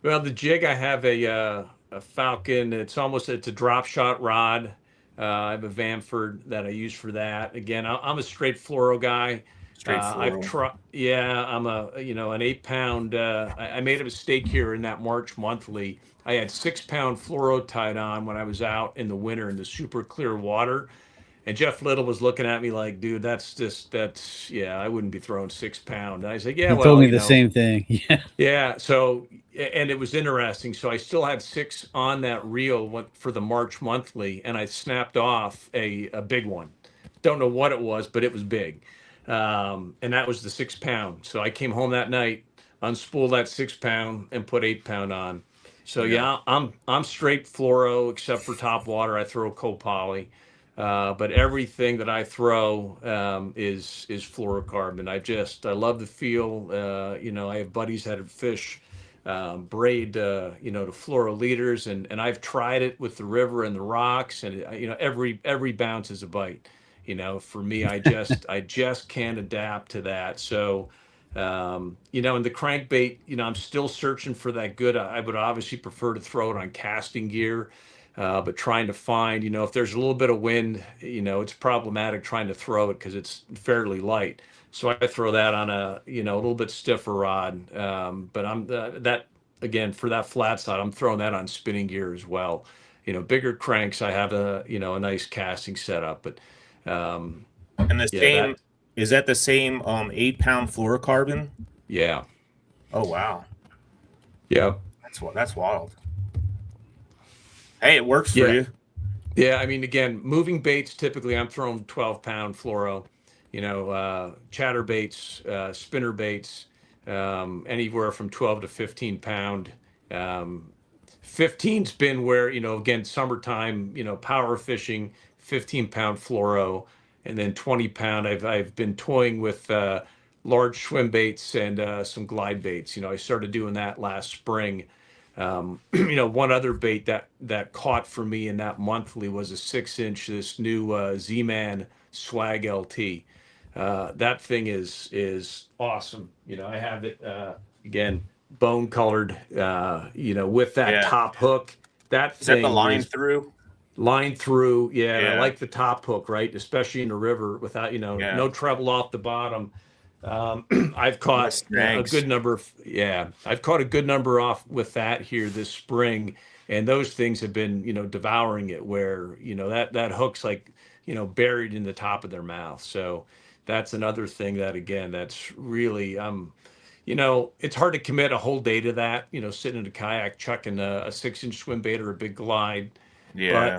Well, the jig, I have a Falcon. It's a drop shot rod. I have a Vanford that I use for that. Again, I'm a straight fluoro guy. Straight I've fluoro. tried. Yeah, I'm an 8 pound. I made a mistake here in that March monthly. I had 6 pound fluoro tied on when I was out in the winter in the super clear water. And Jeff Little was looking at me like, dude, yeah, I wouldn't be throwing 6 pound. And I said, yeah, He told well, me the same thing. Yeah. yeah. So, and it was interesting. So I still had 6 on that reel for the March monthly, and I snapped off a big one. Don't know what it was, but it was big. And that was the 6 pound. So I came home that night, unspooled that 6 pound, and put 8 pound on. So Yeah. yeah, I'm straight fluoro except for top water. I throw co-poly. But everything that I throw is fluorocarbon. I love the feel. I have buddies that have fish braid to fluoroliters, and I've tried it with the river and the rocks, and every bounce is a bite. For me, I just can't adapt to that. So and the crankbait, I'm still searching for that good. I would obviously prefer to throw it on casting gear. But trying to find, if there's a little bit of wind, it's problematic trying to throw it because it's fairly light. So I throw that on a little bit stiffer rod. But that again for that flat side, I'm throwing that on spinning gear as well. Bigger cranks, I have a nice casting setup. But And the yeah, same is that the same 8 pound fluorocarbon? yeah, Oh wow, yeah. that's wild. Hey, it works for Yeah. you. Yeah, I mean, again, moving baits, typically I'm throwing 12 pound fluoro, chatter baits, spinner baits, anywhere from 12 to 15 pound. 15's been where, again, summertime, power fishing, 15 pound fluoro, and then 20 pound. I've been toying with large swim baits and some glide baits. I started doing that last spring. One other bait that caught for me in that monthly was a 6 inch, this new Z-Man Swag LT. That thing is awesome. I have it again, bone colored, with that Yeah. top hook. That Is that the thing line is through? line through. Yeah, and I Yeah. like the top hook, right? Especially in the river without, Yeah. no treble off the bottom. I've Less caught a snags. good number of, yeah, I've caught a good number off with that here this spring, and those things have been, devouring it where, that hook's like, buried in the top of their mouth. So that's another thing that, again, that's really, it's hard to commit a whole day to that, sitting in a kayak, chucking a 6 inch swim bait or a big glide. But Yeah.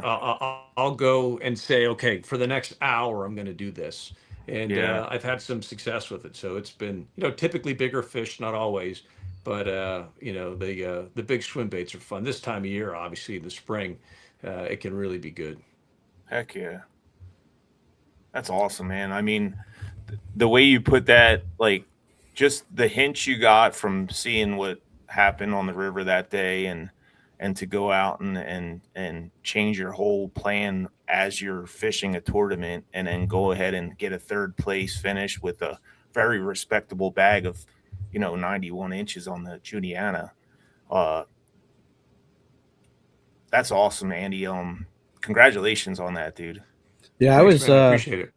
I'll go and say, okay, for the next hour, I'm going to do this. And Yeah. I've had some success with it. So it's been, typically bigger fish, not always, but the big swim baits are fun. This time of year, obviously, in the spring, it can really be good. Heck yeah. That's awesome, man. I mean, the way you put that, like, just the hints you got from seeing what happened on the river that day, and to go out and change your whole plan as you're fishing a tournament, and then go ahead and get a third place finish with a very respectable bag of 91 inches on the Juniana. uh that's awesome, Andy. Congratulations on that, dude. Yeah, Thanks, man. I appreciate it.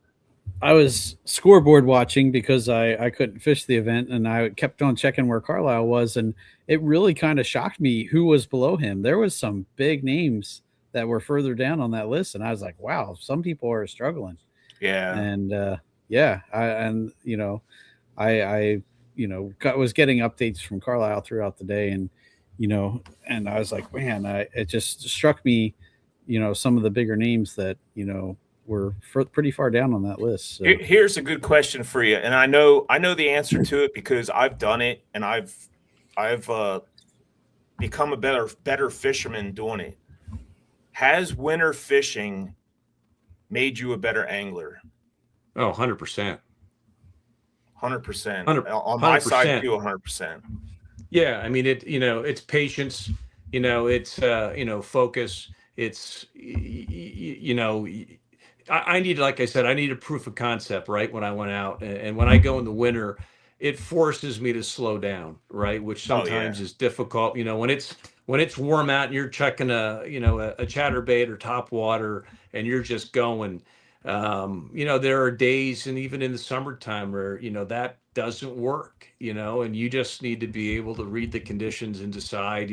I was scoreboard watching because I couldn't fish the event, and I kept on checking where Carlisle was, and it really kind of shocked me who was below him. There was some big names that were further down on that list, and I was like, wow, some people are struggling. Yeah. And yeah, I was getting updates from Carlisle throughout the day, and and I was like, man, it just struck me, some of the bigger names that were pretty far down on that list. So. Here's a good question for you, and I know the answer to it because I've done it, and I've become a better fisherman doing it. Has winter fishing made you a better angler? Oh, 100%. 100%. On my side too, 100%. Yeah, I mean it's patience, it's focus. It's I need, like I said, I need a proof of concept, right? When I went out, and when I go in the winter, it forces me to slow down, right? Which sometimes is difficult. When it's warm out and you're checking a chatterbait or top water and you're just going. There are days, and even in the summertime, where that doesn't work. And you just need to be able to read the conditions and decide.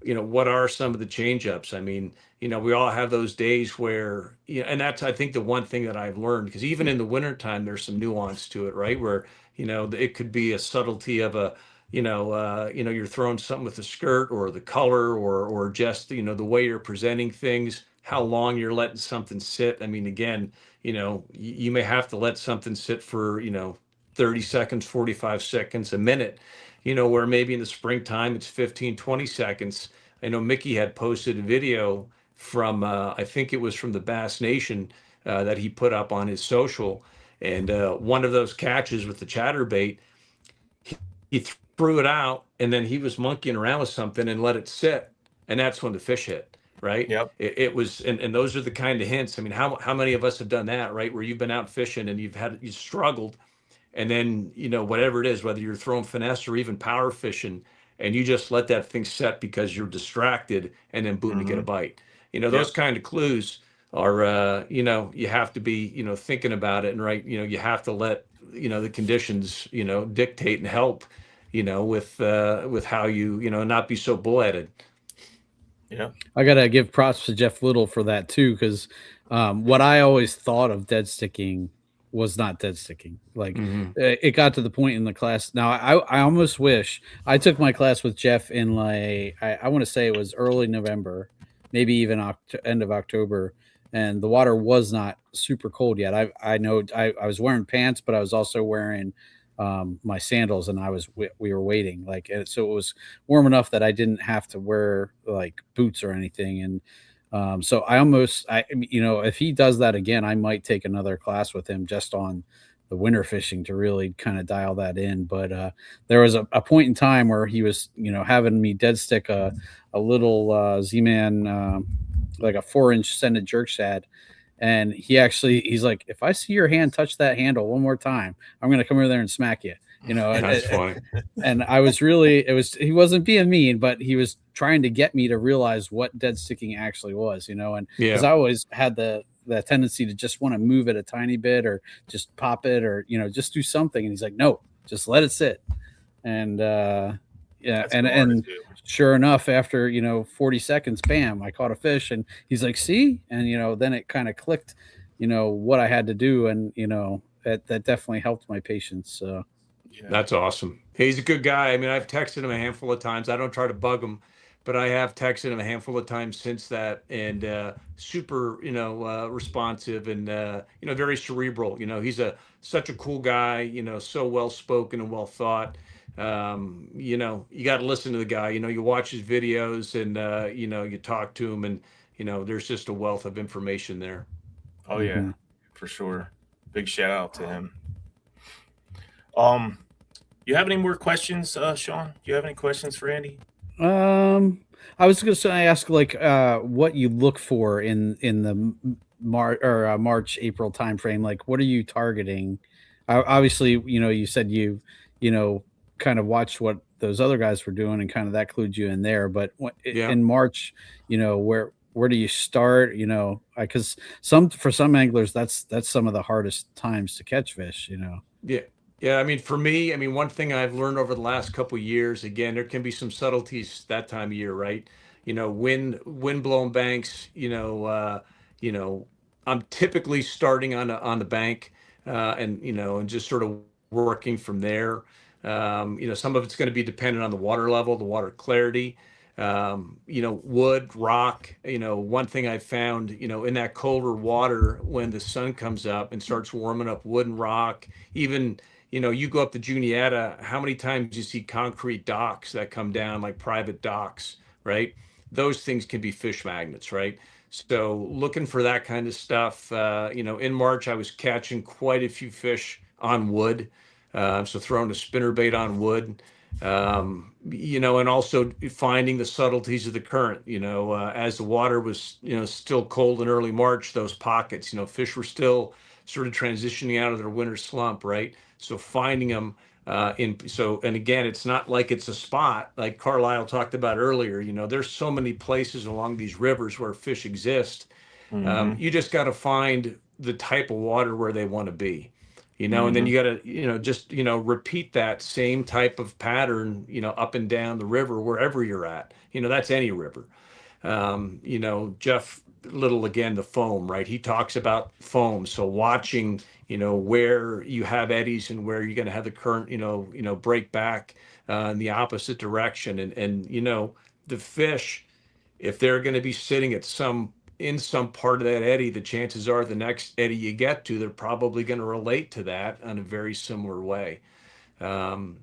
What are some of the change ups? I mean, we all have those days where, and that's, I think, the one thing that I've learned, because even in the wintertime, there's some nuance to it, right? Where, it could be a subtlety of a, you're throwing something with the skirt or the color or just, the way you're presenting things, how long you're letting something sit. I mean, again, you may have to let something sit for, 30 seconds, 45 seconds, a minute, where maybe in the springtime it's 15, 20 seconds. I know Mickey had posted a video from, I think it was from the Bass Nation, that he put up on his social. And one of those catches with the chatterbait, he threw it out, and then he was monkeying around with something and let it sit. And that's when the fish hit, right? Yep. It was, and those are the kind of hints. I mean, how many of us have done that, right? Where you've been out fishing and you struggled, and then, whatever it is, whether you're throwing finesse or even power fishing, and you just let that thing set because you're distracted, and then boom, you get a bite. Those kind of clues are, you have to be, thinking about it, and right, you have to let, the conditions, dictate and help, with how you, not be so bullheaded. Yeah. I gotta give props to Jeff Little for that too, because what I always thought of dead sticking was not dead sticking. Like it got to the point in the class. Now I almost wish I took my class with Jeff in like I want to say it was early November, maybe even end of October, and the water was not super cold yet. I know I was wearing pants, but I was also wearing my sandals, and we were waiting, like, so it was warm enough that I didn't have to wear like boots or anything. And so if he does that again, I might take another class with him just on the winter fishing to really kind of dial that in. But there was a point in time where he was, having me dead stick a little Z-Man, like a 4-inch scented jerk shad. And he's like, if I see your hand touch that handle one more time, I'm going to come over there and smack you. That's funny. And I was he wasn't being mean, but he was trying to get me to realize what dead sticking actually was, and because I always had the tendency to just want to move it a tiny bit or just pop it or, just do something. And he's like, no, just let it sit. And, and sure enough, after, 40 seconds, bam, I caught a fish, and he's like, see? And, then it kind of clicked, what I had to do. And, that definitely helped my patience. So. Yeah. That's awesome. He's a good guy. I mean, I've texted him a handful of times. I don't try to bug him, but I have texted him a handful of times since that, and super, responsive, and very cerebral. He's such a cool guy. So well spoken and well thought. You got to listen to the guy. You watch his videos, and you talk to him, and there's just a wealth of information there. Oh yeah, for sure. Big shout out to him. You have any more questions, Sean? Do you have any questions for Andy? I was going to ask, like, what you look for in the March, April timeframe. Like, what are you targeting? Obviously, you said you kind of watched what those other guys were doing, and kind of that clued you in there. But in March, where do you start? Because for some anglers, that's some of the hardest times to catch fish. Yeah. I mean, for me, one thing I've learned over the last couple of years, again, there can be some subtleties that time of year, right? Wind blown banks, I'm typically starting on the bank, and just sort of working from there. Some of it's going to be dependent on the water level, the water clarity, wood, rock. One thing I found, in that colder water, when the sun comes up and starts warming up wood and rock, even, you go up the Juniata, how many times you see concrete docks that come down, like private docks, right? Those things can be fish magnets, right? So looking for that kind of stuff. In March, I was catching quite a few fish on wood. So throwing a spinner bait on wood, and also finding the subtleties of the current, as the water was, still cold in early March, those pockets, fish were still sort of transitioning out of their winter slump, right? So finding them, and again, it's not like it's a spot like Carlisle talked about earlier. There's so many places along these rivers where fish exist. You just got to find the type of water where they want to be, and then you got to, just, repeat that same type of pattern, up and down the river, wherever you're at. That's any river. Jeff Little, again, the foam, right? He talks about foam. So watching, where you have eddies and where you're going to have the current, break back in the opposite direction. And the fish, if they're going to be sitting in some part of that eddy, the chances are the next eddy you get to, they're probably going to relate to that in a very similar way. So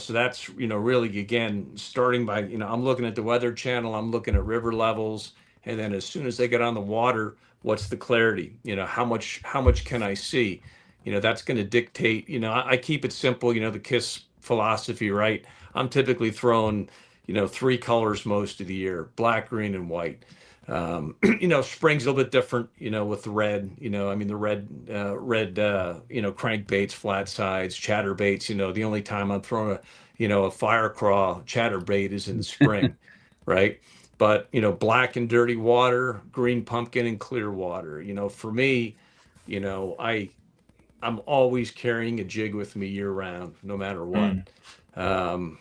that's, really, again, starting by, I'm looking at the weather channel, I'm looking at river levels. And then as soon as they get on the water, what's the clarity? How much can I see? That's going to dictate, I keep it simple, the KISS philosophy, right? I'm typically throwing, 3 colors most of the year: black, green, and white. Spring's a little bit different, with the red, the red, crankbaits, flat sides, chatterbaits. The only time I'm throwing a fire craw chatterbait is in the spring, right? But, black and dirty water, green pumpkin and clear water. For me, I'm always carrying a jig with me year round, no matter what. And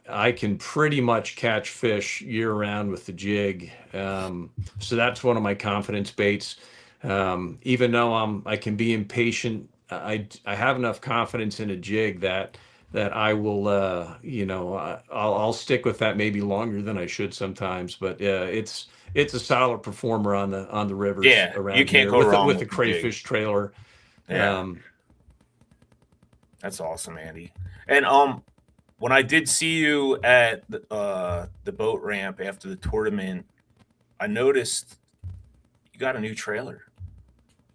I can pretty much catch fish year round with the jig. So that's one of my confidence baits. Even though I can be impatient, I have enough confidence in a jig that I will, I'll stick with that maybe longer than I should sometimes. But it's a solid performer on the rivers around you can't here go wrong with the jig. crayfish trailer. Yeah. That's awesome, Andy. And when I did see you at the boat ramp after the tournament, I noticed you got a new trailer.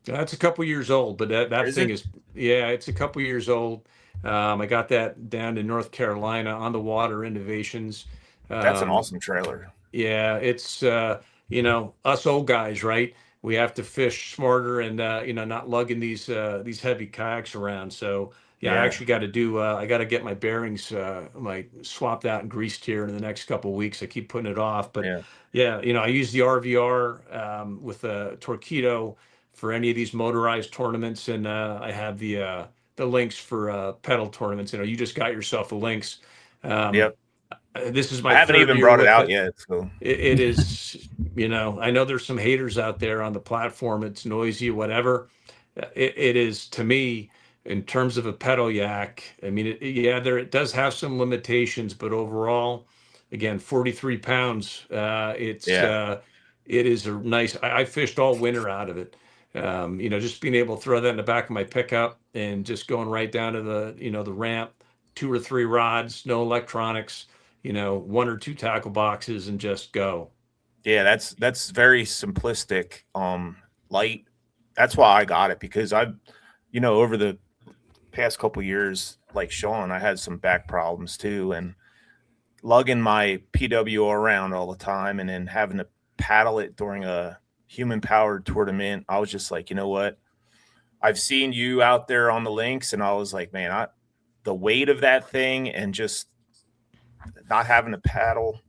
That's a couple years old, but that Is thing it? it's a couple years old. I got that down in North Carolina on the Water Innovations. That's an awesome trailer. Yeah, it's us old guys, right? We have to fish smarter and not lugging these heavy kayaks around. So I Yeah. actually got to I got to get my bearings swapped out and greased here in the next couple of weeks. I keep putting it off, but I use the RVR with a Torpedo for any of these motorized tournaments, and I have the links for pedal tournaments. You just got yourself a links. Yep. This is I my haven't third even year brought it with out it. yet. So It is, I know there's some haters out there on the platform. It's noisy, whatever. It is, to me, in terms of a pedal yak. I mean, it does have some limitations, but overall, again, 43 pounds. It is a nice. I fished all winter out of it. Just being able to throw that in the back of my pickup and just going right down to the ramp, 2 or 3 rods, no electronics. 1 or 2 tackle boxes and just go. yeah, that's very simplistic. Light. That's why I got it, because I've, over the past couple years, like Sean, I had some back problems too, and lugging my PWO around all the time and then having to paddle it during a human powered tournament. I was just like, you know what? I've seen you out there on the links, and I was like, man, the weight of that thing and just not having to paddle,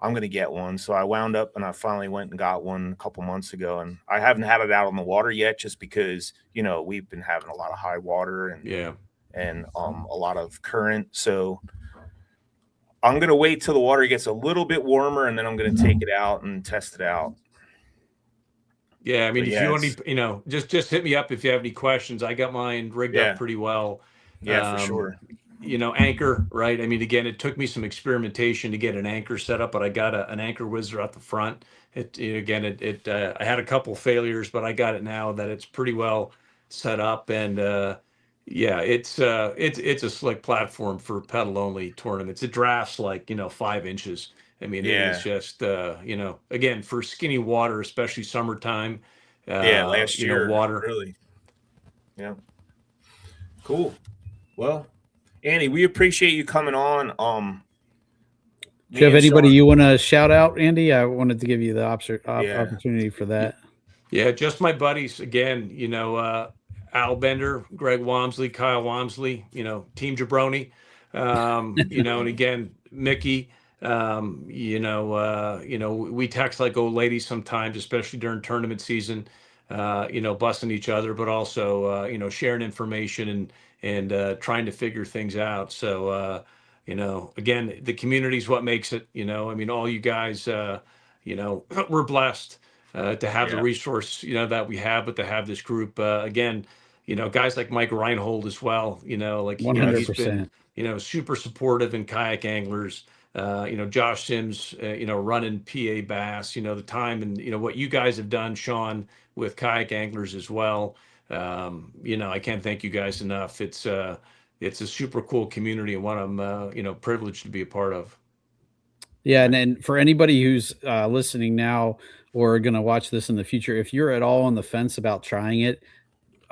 I'm going to get one. So I wound up and I finally went and got one a couple months ago, and I haven't had it out on the water yet just because, we've been having a lot of high water and a lot of current. So I'm going to wait till the water gets a little bit warmer, and then I'm going to take it out and test it out. Yeah. I mean, if you want to, just hit me up if you have any questions. I got mine rigged up pretty well. Yeah, for sure. anchor, right? I mean, again, it took me some experimentation to get an anchor set up, but I got an anchor whizzer out the front. I had a couple failures, but I got it now that it's pretty well set up, and yeah, it's a slick platform for pedal only tournaments. It drafts like 5 inches. I mean, it is Yeah. just again, for skinny water, especially summertime. Yeah, last year, Water. really. Yeah. Cool. Well, Andy, we appreciate you coming on. Do you have me and anybody Sean- you want to shout out, Andy? I wanted to give you the Yeah. opportunity for that. Yeah, just my buddies again. Al Bender, Greg Walmsley, Kyle Walmsley. Team Jabroni. And again, Mickey. We text like old ladies sometimes, especially during tournament season. Busting each other, but also sharing information and trying to figure things out. So again, the community is what makes it. All you guys. We're blessed to have the Yeah. resource that we have, but to have this group again. Guys like Mike Reinhold as well. Like he's been 100%. super supportive in kayak anglers. Josh Sims, running PA Bass, the time and, what you guys have done, Sean, with kayak anglers as well. I can't thank you guys enough. It's a super cool community and one I'm, privileged to be a part of. Yeah. And for anybody who's listening now or going to watch this in the future, if you're at all on the fence about trying it,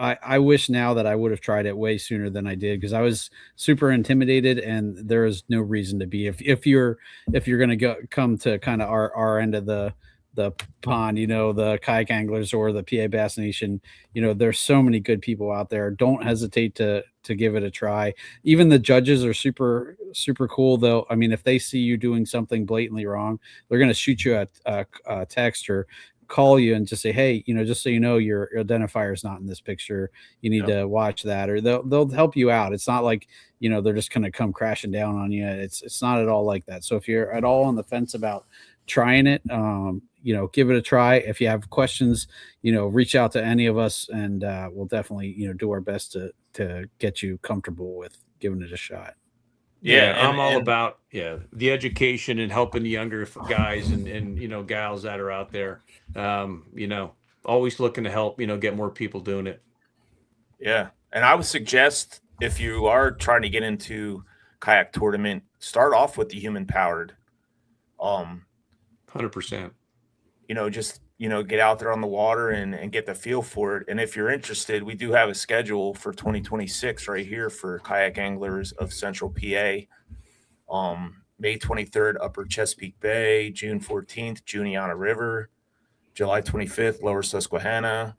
I wish now that I would have tried it way sooner than I did, because I was super intimidated, and there is no reason to be. If you're going to come to kind of our end of the pond, the kayak anglers or the PA Bass Nation, there's so many good people out there. Don't hesitate to give it a try. Even the judges are super cool, though. I mean, if they see you doing something blatantly wrong, they're going to shoot you a text or call you and just say, hey, just so you know, your identifier is not in this picture. You need to watch that, or they'll help you out. It's not like, they're just going to come crashing down on you. It's not at all like that. So if you're at all on the fence about trying it, give it a try. If you have questions, reach out to any of us, and we'll definitely, do our best to get you comfortable with giving it a shot. Yeah, I'm all about the education and helping the younger guys and gals that are out there. Always looking to help get more people doing it. Yeah, and I would suggest, if you are trying to get into kayak tournament, start off with the human powered. 100%. Just get out there on the water and get the feel for it. And if you're interested, we do have a schedule for 2026 right here for kayak anglers of Central PA. May 23rd, Upper Chesapeake Bay, June 14th, Juniata River, July 25th, Lower Susquehanna,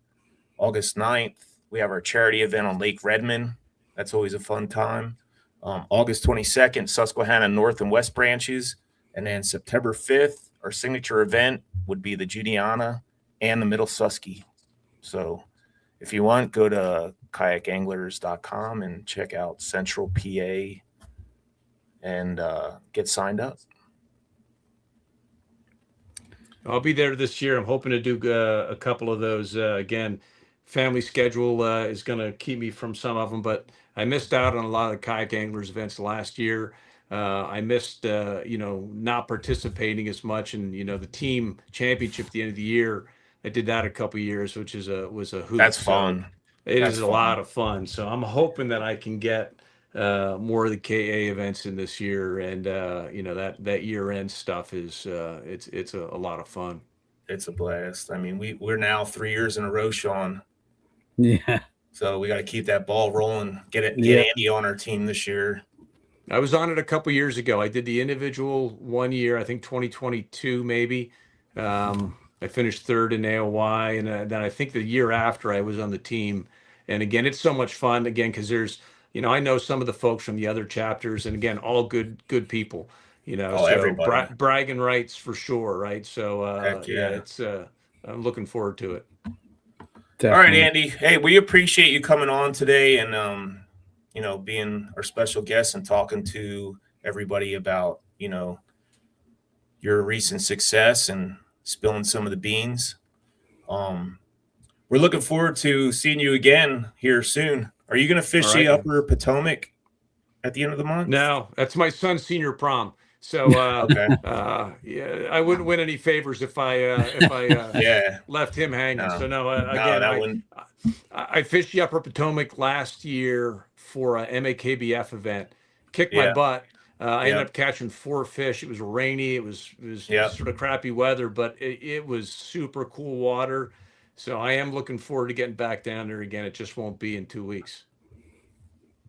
August 9th. We have our charity event on Lake Redmond. That's always a fun time. August 22nd, Susquehanna North and West branches. And then September 5th, our signature event would be the Juniata and the Middle Susky. So if you want, go to kayakanglers.com and check out Central PA and get signed up. I'll be there this year. I'm hoping to do a couple of those. Again, family schedule is going to keep me from some of them, but I missed out on a lot of the kayak anglers events last year. I missed, not participating as much in, the team championship at the end of the year. I did that a couple of years, which was a hoot. That's fun. It is a lot of fun. So I'm hoping that I can get more of the KA events in this year, and that year end stuff is it's a lot of fun. It's a blast. I mean, we're now 3 years in a row, Sean. Yeah. So we got to keep that ball rolling. Get Andy on our team this year. I was on it a couple years ago. I did the individual 1 year, I think 2022 maybe. I finished third in AOY, and then I think the year after I was on the team. And again, it's so much fun again, because there's, I know some of the folks from the other chapters, and again, all good people, so everybody. bragging rights for sure. Right. So, Heck yeah. it's, I'm looking forward to it. Definitely. All right, Andy. Hey, we appreciate you coming on today and, being our special guest and talking to everybody about, your recent success and spilling some of the beans. We're looking forward to seeing you again here soon. Are you going to fish the Upper Potomac? at the end of the month? No, that's my son's senior prom. So Okay. yeah, I wouldn't win any favors if I Yeah. left him hanging. No. So no, No, again, that wouldn't. I fished the Upper Potomac last year for a MAKBF event. Kicked my Yeah. butt. I ended Yeah. up catching 4 fish. It was rainy. It was Yeah. sort of crappy weather, but it was super cool water. So I am looking forward to getting back down there again. It just won't be in 2 weeks.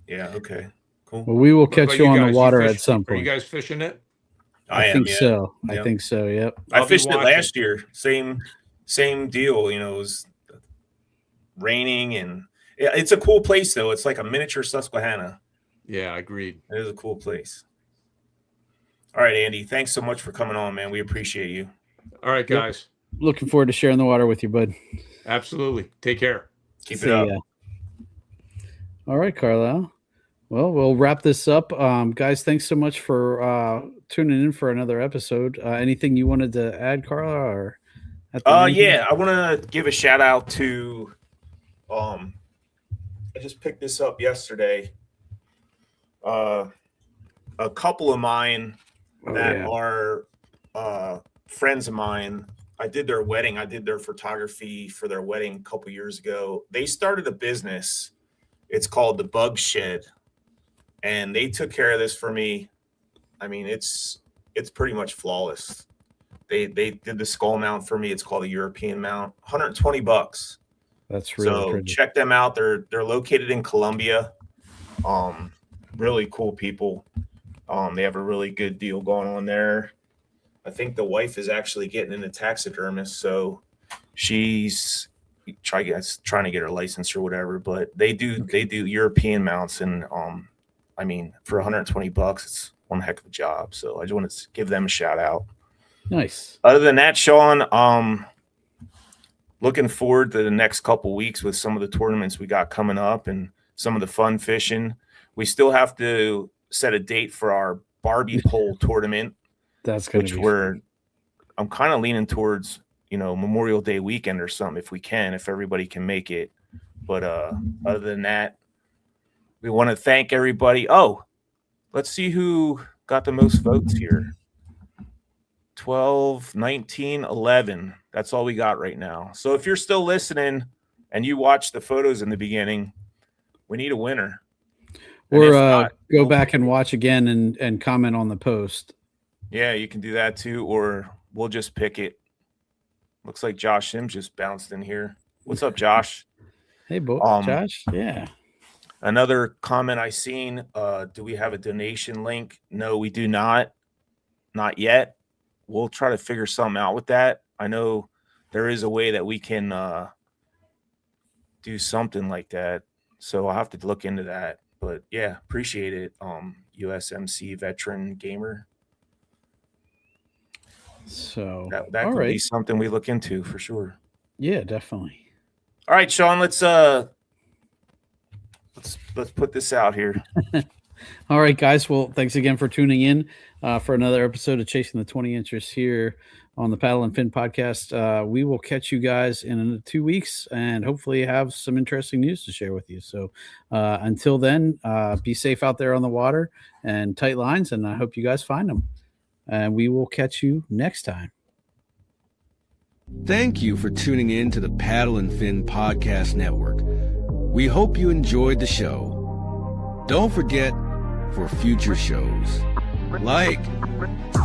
Yeah. Okay. Cool. Well, we will What about catch you on guys? the You water fish- at some Are you point. guys fishing it? I am. think Yeah. so. Yeah. I think so. Yep. I I'll be fished it watching. last year. Same deal. You know, it was raining, and it's a cool place though. It's like a miniature Susquehanna. Yeah, agreed. It is a cool place. All right, Andy. Thanks so much for coming on, man. We appreciate you. All right, guys. Looking forward to sharing the water with you, bud. Absolutely. Take care. Keep See it up. ya. All right, Carlisle. Well, we'll wrap this up. Guys, thanks so much for tuning in for another episode. Anything you wanted to add, Carlisle? Or at the end? Yeah, I want to give a shout out to I just picked this up yesterday. A couple of mine that are friends of mine. I did their wedding. I did their photography for their wedding a couple years ago. They started a business. It's called the Bug Shed, and they took care of this for me. I mean, it's pretty much flawless. They did the skull mount for me. It's called a European mount. $120. That's really So pretty. check them out. They're located in Columbia. Really cool people. They have a really good deal going on there. I think the wife is actually getting into taxidermist, so she's trying to get her license or whatever. But they do European mounts, and I mean, for $120, it's one heck of a job. So I just wanted to give them a shout out. Nice. Other than that, Sean, looking forward to the next couple weeks with some of the tournaments we got coming up and some of the fun fishing. We still have to set a date for our Barbie pole tournament, That's going which to be I'm kind of leaning towards, Memorial Day weekend or something if we can, if everybody can make it. But other than that, we want to thank everybody. Oh, let's see who got the most votes here. 12, 19, 11. That's all we got right now. So if you're still listening and you watched the photos in the beginning, we need a winner. And Or if not, go back and watch again and comment on the post. yeah, you can do that too, or we'll just pick it. Looks like Josh Sims just bounced in here. What's up, Josh? Hey, Josh. Yeah. Another comment I seen, do we have a donation link? No, we do not. Not yet. We'll try to figure something out with that. I know there is a way that we can do something like that. So I'll have to look into that. But yeah, appreciate it. USMC veteran gamer. So That all could right. be something we look into for sure. Yeah, definitely. All right, Sean, let's put this out here. All right, guys. Well, thanks again for tuning in for another episode of Chasing the 20 Inches here on the Paddle and Fin podcast. We will catch you guys in 2 weeks and hopefully have some interesting news to share with you. So until then, be safe out there on the water and tight lines, and I hope you guys find them. And we will catch you next time. Thank you for tuning in to the Paddle and Fin Podcast Network. We hope you enjoyed the show. Don't forget, for future shows, like,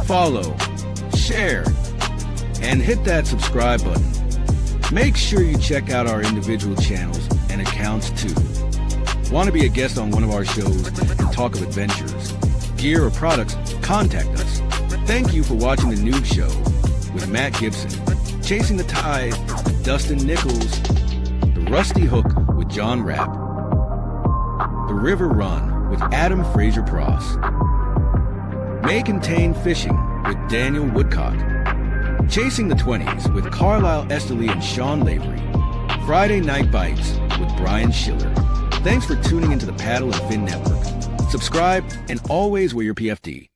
follow, share, and hit that subscribe button. Make sure you check out our individual channels and accounts too. Want to be a guest on one of our shows and talk of adventures, gear, or products? Contact us. Thank you for watching The Noob Show with Matt Gibson, Chasing the Tide with Dustin Nichols, The Rusty Hook with John Rapp, The River Run with Adam Fraser Pross, May Contain Fishing with Daniel Woodcock, Chasing the 20s with Carlisle Esterly and Sean Lavery, Friday Night Bites with Brian Schiller. Thanks for tuning into the Paddle and Fin Network. Subscribe and always wear your PFD.